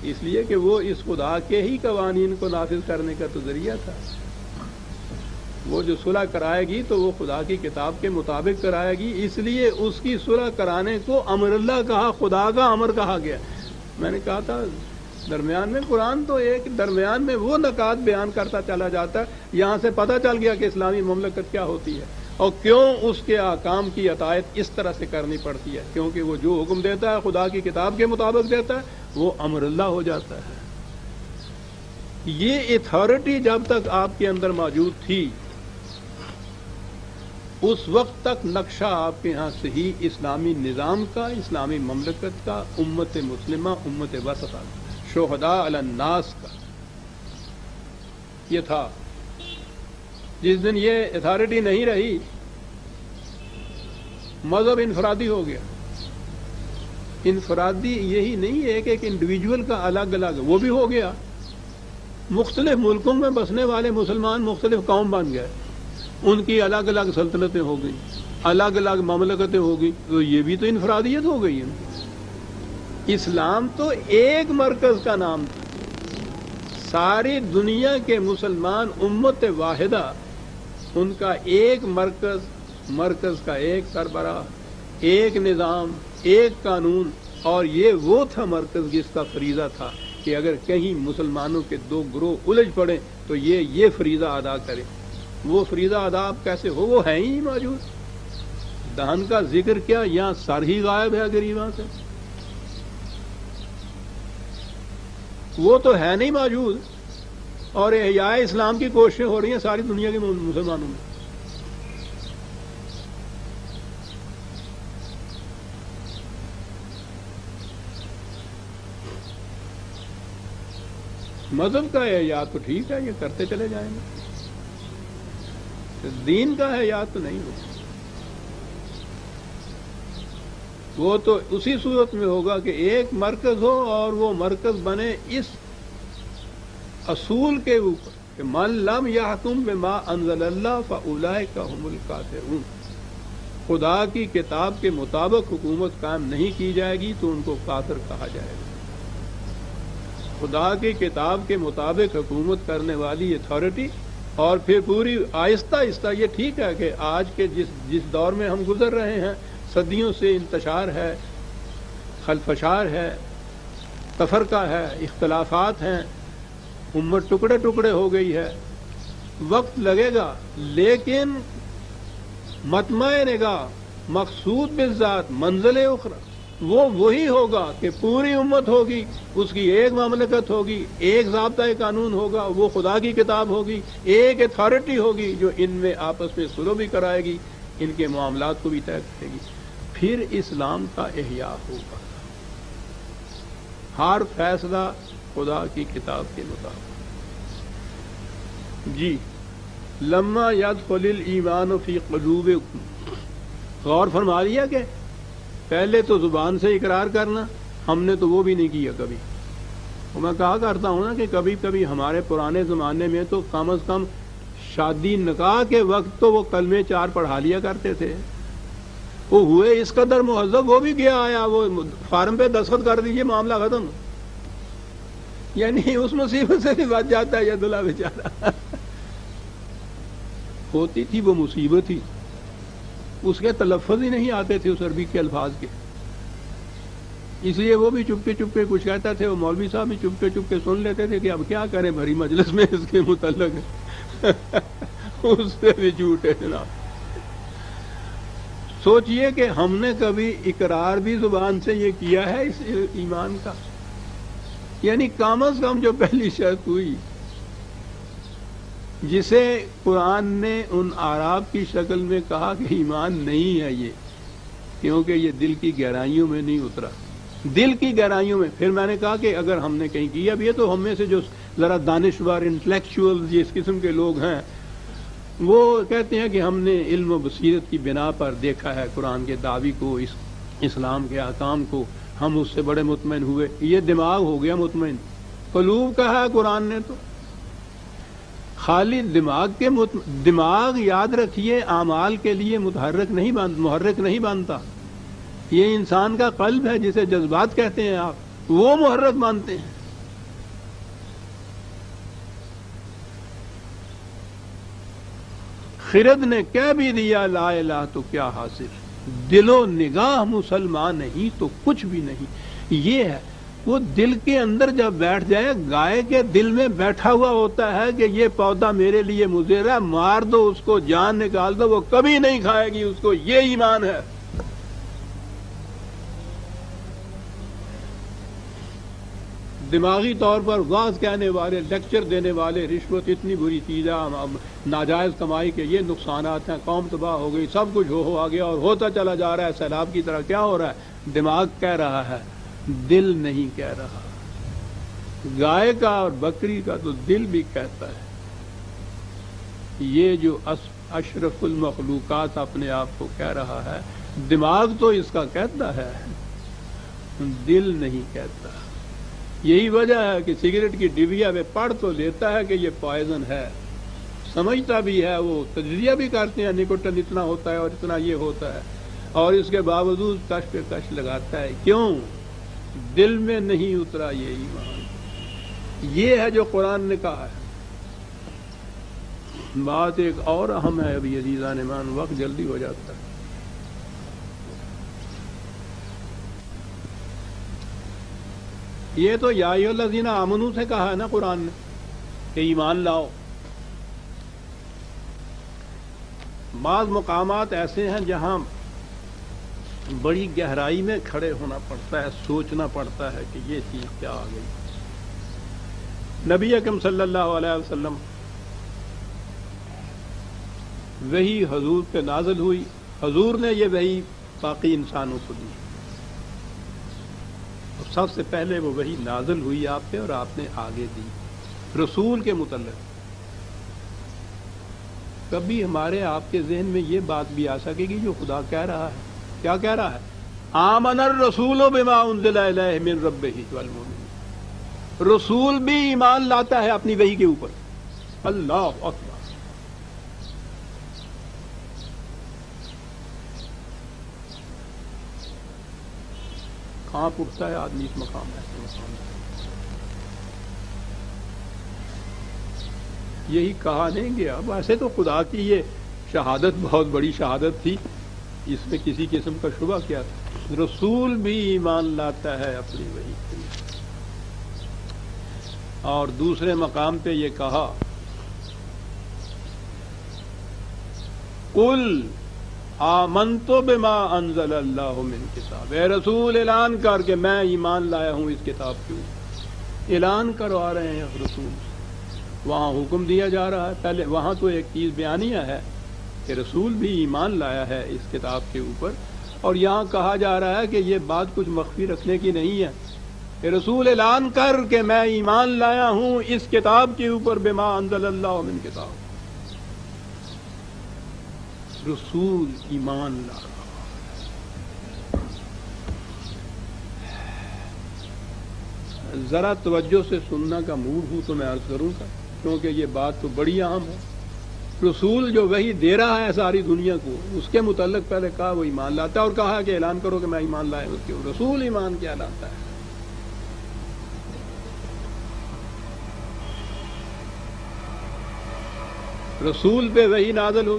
اس لیے کہ وہ اس خدا کے ہی قوانین کو نافذ کرنے کا تو ذریعہ تھا۔ وہ جو صلح کرائے گی تو وہ خدا کی کتاب کے مطابق کرائے گی، اس لیے اس کی صلح کرانے کو امر اللہ کہا، خدا کا امر کہا گیا۔ میں نے کہا تھا درمیان میں قرآن تو ایک درمیان میں وہ نکات بیان کرتا چلا جاتا ہے، یہاں سے پتہ چل گیا کہ اسلامی مملکت کیا ہوتی ہے اور کیوں اس کے احکام کی اطاعت اس طرح سے کرنی پڑتی ہے، کیونکہ وہ جو حکم دیتا ہے خدا کی کتاب کے مطابق دیتا ہے، وہ امر اللہ ہو جاتا ہے۔ یہ اتھارٹی جب تک آپ کے اندر موجود تھی اس وقت تک نقشہ آپ کے ہاں صحیح اسلامی نظام کا، اسلامی مملکت کا، امت مسلمہ، امت وسطہ، شہداء علی الناس کا یہ تھا۔ جس دن یہ اتھارٹی نہیں رہی مذہب انفرادی ہو گیا۔ انفرادی یہی نہیں ہے کہ ایک انڈیویجول کا الگ الگ، وہ بھی ہو گیا۔ مختلف ملکوں میں بسنے والے مسلمان مختلف قوم بن گئے، ان کی الگ الگ سلطنتیں ہو گئیں، الگ الگ مملکتیں ہو گئی، تو یہ بھی تو انفرادیت ہو گئی ہے۔ اسلام تو ایک مرکز کا نام تھا، ساری دنیا کے مسلمان امت واحدہ، ان کا ایک مرکز کا ایک سربراہ، ایک نظام، ایک قانون، اور یہ وہ تھا مرکز جس کا فریضہ تھا کہ اگر کہیں مسلمانوں کے 2 گروہ الجھ پڑیں تو یہ فریضہ ادا کرے۔ وہ فریضہ ادا اب کیسے ہو، وہ ہے ہی موجود۔ دہن کا ذکر کیا، یہاں سر ہی غائب ہے گریباں سے، وہ تو ہے نہیں موجود، اور احیاء اسلام کی کوششیں ہو رہی ہیں ساری دنیا کے مسلمانوں میں۔ مذہب کا احیاء تو ٹھیک ہے، یہ کرتے چلے جائیں گے، دین کا احیاء تو نہیں ہوگا، وہ تو اسی صورت میں ہوگا کہ ایک مرکز ہو اور وہ مرکز بنے اس اصول کے اوپر کہ من لم یحکم بما انزل اللہ فاولئک هم الکافرون، خدا کی کتاب کے مطابق حکومت قائم نہیں کی جائے گی تو ان کو کافر کہا جائے گا۔ خدا کی کتاب کے مطابق حکومت کرنے والی اتھارٹی، اور پھر پوری آہستہ آہستہ، یہ ٹھیک ہے کہ آج کے جس دور میں ہم گزر رہے ہیں، صدیوں سے انتشار ہے، خلفشار ہے، تفرقہ ہے، اختلافات ہیں، امت ٹکڑے ٹکڑے ہو گئی ہے، وقت لگے گا، لیکن مطمع نگاہ مقصود بالذات منزل اخری وہ وہی ہوگا کہ پوری امت ہوگی، اس کی ایک مملکت ہوگی، ایک ضابطۂ قانون ہوگا، وہ خدا کی کتاب ہوگی، ایک اتھارٹی ہوگی جو ان میں آپس میں سلو بھی کرائے گی، ان کے معاملات کو بھی طے کرے گی، پھر اسلام کا احیاء ہوگا، ہر فیصلہ خدا کی کتاب کے مطابق۔ جی، لما یدخل الایمان فی قلوبکم، غور فرما لیا کہ پہلے تو زبان سے اقرار کرنا، ہم نے تو وہ بھی نہیں کیا کبھی۔ اور میں کہا کرتا ہوں نا کہ کبھی کبھی ہمارے پرانے زمانے میں تو کم از کم شادی نکاح کے وقت تو وہ کلمے 4 پڑھا لیا کرتے تھے، وہ ہوئے اس قدر مہذب، وہ بھی گیا آیا، وہ فارم پہ دستخط کر دیجئے، معاملہ ختم، یعنی اس مصیبت سے بھی بچ جاتا ہے یہ دلہا بیچارہ۔ ہوتی تھی وہ مصیبت ہی، اس کے تلفظ ہی نہیں آتے تھے اس عربی کے الفاظ کے، اس لیے وہ بھی چپکے چپکے کچھ کہتا تھے، وہ مولوی صاحب بھی چپکے چپکے سن لیتے تھے کہ اب کیا کریں بھری مجلس میں اس کے متعلق اس سے بھی جھوٹ ہے جناب۔ سوچئے کہ ہم نے کبھی اقرار بھی زبان سے یہ کیا ہے اس ایمان کا، یعنی کم از کم جو پہلی شرط ہوئی جسے قرآن نے ان اعراب کی شکل میں کہا کہ ایمان نہیں ہے یہ، کیونکہ یہ دل کی گہرائیوں میں نہیں اترا، دل کی گہرائیوں میں۔ پھر میں نے کہا کہ اگر ہم نے کہیں کیا بھی ہے تو ہم میں سے جو ذرا دانشور انٹلیکچوئل جس قسم کے لوگ ہیں وہ کہتے ہیں کہ ہم نے علم و بصیرت کی بنا پر دیکھا ہے قرآن کے دعوی کو، اسلام کے احکام کو، ہم اس سے بڑے مطمئن ہوئے۔ یہ دماغ ہو گیا مطمئن، قلوب کہا ہے قرآن نے تو خالی دماغ کے دماغ یاد رکھیے اعمال کے لیے محرک نہیں بنتا، یہ انسان کا قلب ہے جسے جذبات کہتے ہیں آپ، وہ محرک مانتے ہیں۔ خرد نے کہہ بھی دیا لا الہ تو کیا حاصل، دل و نگاہ مسلمان نہیں تو کچھ بھی نہیں۔ یہ ہے وہ دل کے اندر جب بیٹھ جائے، گائے کے دل میں بیٹھا ہوا ہوتا ہے کہ یہ پودا میرے لیے مضر ہے، مار دو اس کو، جان نکال دو، وہ کبھی نہیں کھائے گی اس کو، یہ ایمان ہے۔ دماغی طور پر واعظ کہنے والے، لیکچر دینے والے، رشوت اتنی بری چیز ہے، ناجائز کمائی کے یہ نقصانات ہیں، قوم تباہ ہو گئی، سب کچھ ہو آ گیا اور ہوتا چلا جا رہا ہے سیلاب کی طرح، کیا ہو رہا ہے؟ دماغ کہہ رہا ہے، دل نہیں کہہ رہا۔ گائے کا اور بکری کا تو دل بھی کہتا ہے۔ یہ جو اشرف المخلوقات اپنے آپ کو کہہ رہا ہے، دماغ تو اس کا کہتا ہے، دل نہیں کہتا۔ یہی وجہ ہے کہ سگریٹ کی ڈبیا میں پڑھ تو لیتا ہے کہ یہ پوائزن ہے، سمجھتا بھی ہے، وہ تجزیہ بھی کرتے ہیں نکوٹن اتنا ہوتا ہے اور اتنا یہ ہوتا ہے، اور اس کے باوجود کش پہ کش لگاتا ہے۔ کیوں؟ دل میں نہیں اترا یہ ایمان۔ یہ ہے جو قرآن نے کہا ہے۔ بات ایک اور اہم ہے، ابھی عزیزان ایمان وقت جلدی ہو جاتا ہے۔ یہ تو یا ایھا الذین آمنوا سے کہا ہے نا قرآن نے کہ ایمان لاؤ۔ بعض مقامات ایسے ہیں جہاں بڑی گہرائی میں کھڑے ہونا پڑتا ہے، سوچنا پڑتا ہے کہ یہ چیز کیا آ گئی۔ نبی اکرم صلی اللہ علیہ وسلم وحی حضور پہ نازل ہوئی، حضور نے یہ وحی باقی انسانوں کو دی، اور سب سے پہلے وہ وحی نازل ہوئی آپ پہ اور آپ نے آگے دی رسول کے متعلق۔ کبھی ہمارے آپ کے ذہن میں یہ بات بھی آ سکے گی جو خدا کہہ رہا ہے؟ کیا کہہ رہا ہے؟ آمن الرسول بما انزل الیہ من ربہ والمؤمنون، رسول بھی ایمان لاتا ہے اپنی وحی کے اوپر۔ اللہ اکبر! کہاں اٹھتا ہے آدمی اس مقام ایسے مقام میں؟ یہی کہا نہیں گیا؟ ویسے تو خدا کی یہ شہادت بہت بڑی شہادت تھی، اس میں کسی قسم کا شبہ کیا تھا؟ رسول بھی ایمان لاتا ہے اپنی وحی کے لیے۔ اور دوسرے مقام پہ یہ کہا قل آمنت بما انزل اللہ من کتاب، اے رسول اعلان کر کے میں ایمان لایا ہوں اس کتاب کے اوپر۔ اعلان کروا رہے ہیں رسول، وہاں حکم دیا جا رہا ہے۔ پہلے وہاں تو ایک چیز بیانیہ ہے کہ رسول بھی ایمان لایا ہے اس کتاب کے اوپر، اور یہاں کہا جا رہا ہے کہ یہ بات کچھ مخفی رکھنے کی نہیں ہے کہ رسول اعلان کر کہ میں ایمان لایا ہوں اس کتاب کے اوپر، بما انزل اللہ من کتاب۔ رسول ایمان لا رہا ہے۔ ذرا توجہ سے سننا کا موڈ ہوں تو میں عرض کروں گا، کیونکہ یہ بات تو بڑی اہم ہے۔ رسول جو وحی دے رہا ہے ساری دنیا کو، اس کے متعلق پہلے کہا وہ ایمان لاتا ہے، اور کہا کہ اعلان کرو کہ میں ایمان لایا ہوں۔ کیوں؟ رسول ایمان کیا لاتا ہے؟ رسول پہ وحی نازل ہو،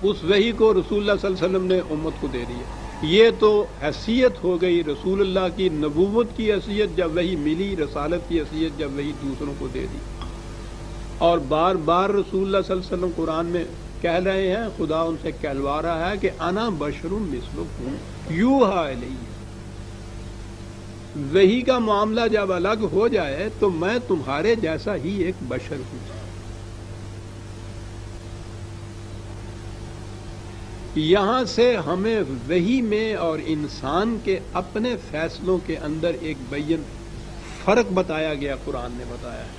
اس وحی کو رسول اللہ صلی اللہ علیہ وسلم نے امت کو دے دیا۔ یہ تو حیثیت ہو گئی رسول اللہ کی، نبوت کی حیثیت جب وحی ملی، رسالت کی حیثیت جب وحی دوسروں کو دے دی۔ اور بار بار رسول اللہ صلی اللہ علیہ وسلم قرآن میں کہہ رہے ہیں، خدا ان سے کہلوا رہا ہے کہ انا بشر مثلکم یوحی الیہ۔ وحی کا معاملہ جب الگ ہو جائے تو میں تمہارے جیسا ہی ایک بشر ہوں۔ یہاں سے ہمیں وحی میں اور انسان کے اپنے فیصلوں کے اندر ایک بین فرق بتایا گیا، قرآن نے بتایا ہے۔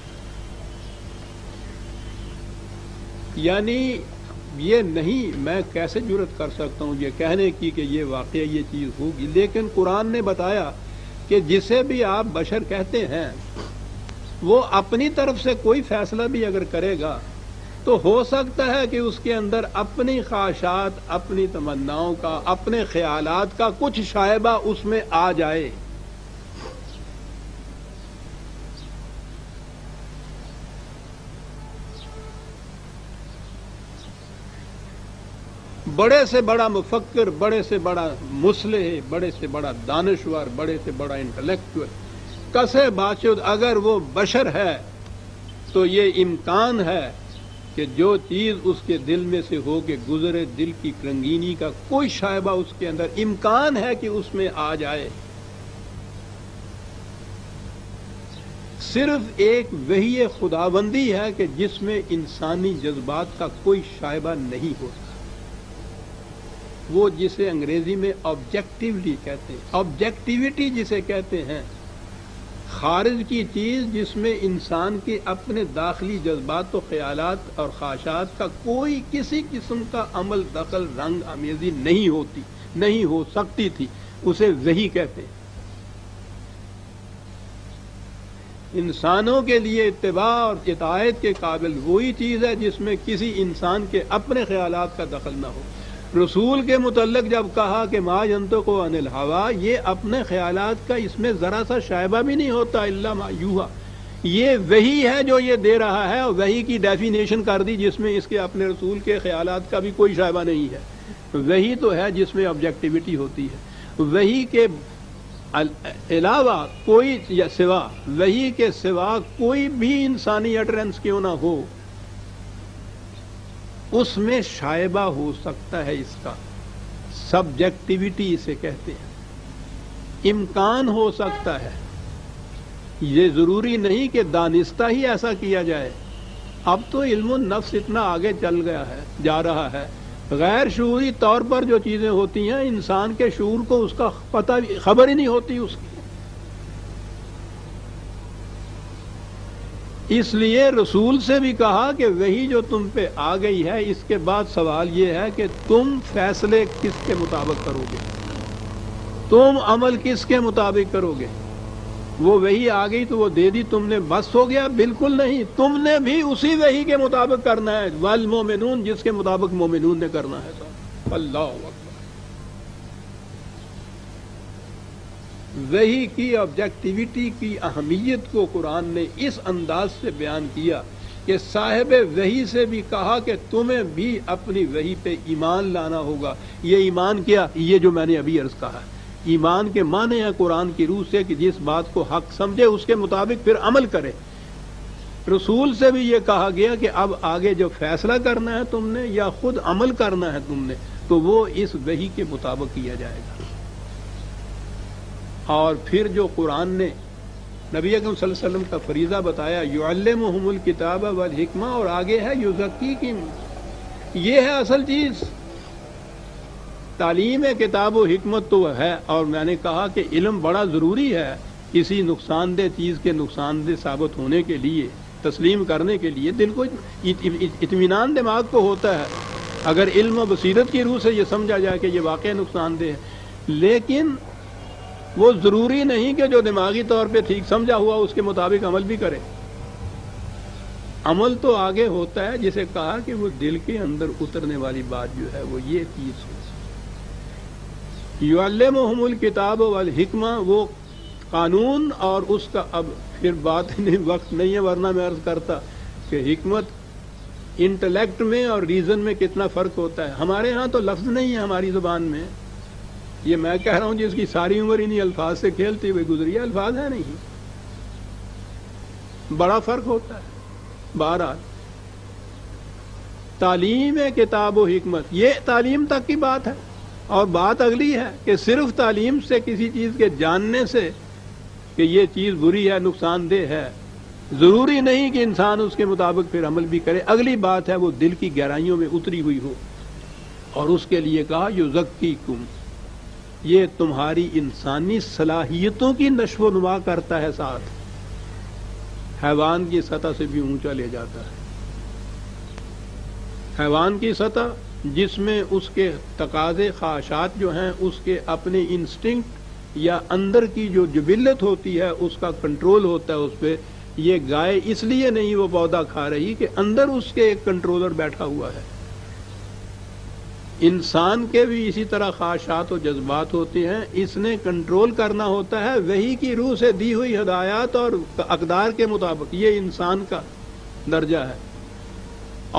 یعنی یہ نہیں، میں کیسے جرأت کر سکتا ہوں یہ کہنے کی کہ یہ واقعہ یہ چیز ہوگی، لیکن قرآن نے بتایا کہ جسے بھی آپ بشر کہتے ہیں وہ اپنی طرف سے کوئی فیصلہ بھی اگر کرے گا تو ہو سکتا ہے کہ اس کے اندر اپنی خواہشات، اپنی تمناؤں کا، اپنے خیالات کا کچھ شائبہ اس میں آ جائے۔ بڑے سے بڑا مفکر، بڑے سے بڑا مصلح، بڑے سے بڑا دانشور، بڑے سے بڑا انٹلیکچوئل، کسے باشد اگر وہ بشر ہے تو یہ امکان ہے کہ جو چیز اس کے دل میں سے ہو کے گزرے، دل کی رنگینی کا کوئی شائبہ اس کے اندر امکان ہے کہ اس میں آ جائے۔ صرف ایک وحی خداوندی ہے کہ جس میں انسانی جذبات کا کوئی شائبہ نہیں ہوتا، وہ جسے انگریزی میں آبجیکٹیولی کہتے ہیں، آبجیکٹیوٹی جسے کہتے ہیں، خارج کی چیز جس میں انسان کے اپنے داخلی جذبات و خیالات اور خواہشات کا کوئی کسی قسم کا عمل دخل رنگ آمیزی نہیں ہوتی، نہیں ہو سکتی تھی، اسے وحی کہتے ہیں۔ انسانوں کے لیے اتباع اور اطاعت کے قابل وہی چیز ہے جس میں کسی انسان کے اپنے خیالات کا دخل نہ ہو۔ رسول کے متعلق جب کہا کہ ما ینطق عن الہویٰ، یہ اپنے خیالات کا اس میں ذرا سا شائبہ بھی نہیں ہوتا، الا ما یوحی۔ یہ وحی ہے جو یہ دے رہا ہے، اور وحی کی ڈیفینیشن کر دی جس میں اس کے اپنے رسول کے خیالات کا بھی کوئی شائبہ نہیں ہے۔ وحی تو ہے جس میں آبجیکٹیوٹی ہوتی ہے۔ وحی کے علاوہ کوئی یا سوا، وحی کے سوا کوئی بھی انسانی اٹرنس کیوں نہ ہو، اس میں شائبہ ہو سکتا ہے اس کا، سبجیکٹیوٹی اسے کہتے ہیں. امکان ہو سکتا ہے، یہ ضروری نہیں کہ دانستہ ہی ایسا کیا جائے. اب تو علم النفس اتنا آگے چل گیا ہے، جا رہا ہے، غیر شعوری طور پر جو چیزیں ہوتی ہیں انسان کے شعور کو اس کا پتہ خبر ہی نہیں ہوتی اس کی. اس لیے رسول سے بھی کہا کہ وہی جو تم پہ آ گئی ہے، اس کے بعد سوال یہ ہے کہ تم فیصلے کس کے مطابق کرو گے، تم عمل کس کے مطابق کرو گے. وہ وہی آ گئی تو وہ دے دی تم نے، بس ہو گیا؟ بالکل نہیں، تم نے بھی اسی وہی کے مطابق کرنا ہے. والمومنون، جس کے مطابق مومنون نے کرنا ہے. اللہ اکبر. وحی کی آبجیکٹیوٹی کی اہمیت کو قرآن نے اس انداز سے بیان کیا کہ صاحب وحی سے بھی کہا کہ تمہیں بھی اپنی وحی پہ ایمان لانا ہوگا. یہ ایمان کیا؟ یہ جو میں نے ابھی عرض کہا ہے. ایمان کے معنی ہے قرآن کی روح سے کہ جس بات کو حق سمجھے اس کے مطابق پھر عمل کرے. رسول سے بھی یہ کہا گیا کہ اب آگے جو فیصلہ کرنا ہے تم نے یا خود عمل کرنا ہے تم نے، تو وہ اس وحی کے مطابق کیا جائے گا. اور پھر جو قرآن نے نبی اکرم صلی اللہ علیہ وسلم کا فریضہ بتایا، یعلمہم الکتاب والحکمہ، اور آگے ہے یزکیہم. یہ ہے اصل چیز. تعلیم کتاب و حکمت تو ہے، اور میں نے کہا کہ علم بڑا ضروری ہے کسی نقصان دہ چیز کے نقصان دہ ثابت ہونے کے لیے، تسلیم کرنے کے لیے. دل کو اطمینان دماغ کو ہوتا ہے اگر علم و بصیرت کی روح سے یہ سمجھا جائے کہ یہ واقع نقصان دہ ہے. لیکن وہ ضروری نہیں کہ جو دماغی طور پہ ٹھیک سمجھا ہوا اس کے مطابق عمل بھی کرے. عمل تو آگے ہوتا ہے، جسے کہا کہ وہ دل کے اندر اترنے والی بات جو ہے وہ یہ چیز ہو. یعلمہم الکتاب والحکمہ، وہ قانون، اور اس کا اب پھر بات نہیں، وقت نہیں ہے ورنہ میں عرض کرتا کہ حکمت انٹلیکٹ میں اور ریزن میں کتنا فرق ہوتا ہے. ہمارے ہاں تو لفظ نہیں ہے ہماری زبان میں. یہ میں کہہ رہا ہوں جس کی ساری عمر انہی الفاظ سے کھیلتے ہوئے گزری ہے، الفاظ ہے نہیں. بڑا فرق ہوتا ہے. بہرحال تعلیم کتاب و حکمت یہ تعلیم تک کی بات ہے، اور بات اگلی ہے کہ صرف تعلیم سے کسی چیز کے جاننے سے کہ یہ چیز بری ہے، نقصان دہ ہے، ضروری نہیں کہ انسان اس کے مطابق پھر عمل بھی کرے. اگلی بات ہے وہ دل کی گہرائیوں میں اتری ہوئی ہو، اور اس کے لیے کہا یزکیکم، یہ تمہاری انسانی صلاحیتوں کی نشو و نما کرتا ہے، ساتھ حیوان کی سطح سے بھی اونچا لے جاتا ہے. حیوان کی سطح جس میں اس کے تقاضے خواہشات جو ہیں، اس کے اپنے انسٹنکٹ یا اندر کی جو جبلت ہوتی ہے اس کا کنٹرول ہوتا ہے اس پہ. یہ گائے اس لیے نہیں وہ پودا کھا رہی کہ اندر اس کے ایک کنٹرولر بیٹھا ہوا ہے. انسان کے بھی اسی طرح خواہشات و جذبات ہوتے ہیں، اس نے کنٹرول کرنا ہوتا ہے وحی کی روح سے دی ہوئی ہدایات اور اقدار کے مطابق. یہ انسان کا درجہ ہے.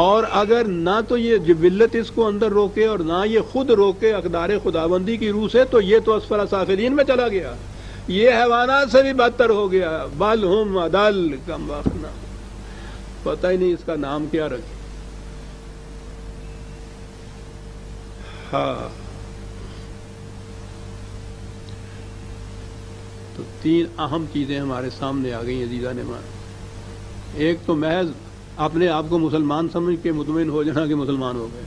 اور اگر نہ تو یہ جبلت اس کو اندر روکے اور نہ یہ خود روکے اقدار خداوندی کی روح سے، تو یہ تو اسفل سافلین میں چلا گیا. یہ حیوانات سے بھی بدتر ہو گیا. بل ہم اضل، کم وقت نہ پتہ ہی نہیں اس کا نام کیا رکھے. ہاں، تو تین اہم چیزیں ہمارے سامنے آ گئی عزیزان مان. ایک تو محض اپنے آپ کو مسلمان سمجھ کے مطمئن ہو جانا کہ مسلمان ہو گئے.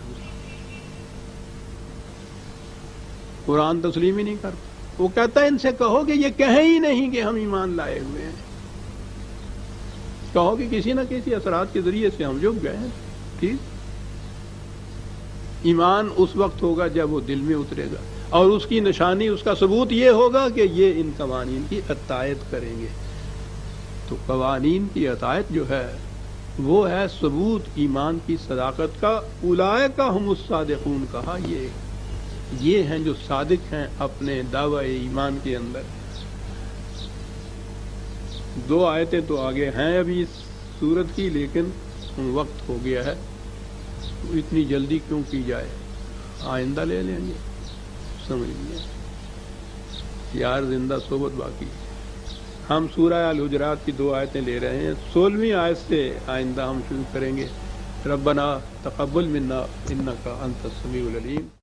قرآن تسلیم ہی نہیں کرتا. وہ کہتا ہے ان سے کہو کہ یہ کہیں ہی نہیں کہ ہم ایمان لائے ہوئے ہیں. کہو کہ کسی نہ کسی اثرات کے ذریعے سے ہم جو گئے ہیں. ٹھیک، ایمان اس وقت ہوگا جب وہ دل میں اترے گا، اور اس کی نشانی، اس کا ثبوت یہ ہوگا کہ یہ ان قوانین کی اطاعت کریں گے. تو قوانین کی اطاعت جو ہے وہ ہے ثبوت ایمان کی صداقت کا. اولئک ھم الصادقون کہا، یہ ہیں جو صادق ہیں اپنے دعوی ایمان کے اندر. دو آیتیں تو آگے ہیں ابھی اس سورت کی، لیکن وقت ہو گیا ہے. اتنی جلدی کیوں کی جائے، آئندہ لے لیں گے. سمجھ لیا یار، زندہ صحبت باقی. ہم سورہ الحجرات کی 2 آیتیں لے رہے ہیں. 16ویں آیت سے آئندہ ہم شروع کریں گے. ربنا تقبل منا انک انت السمیع العلیم.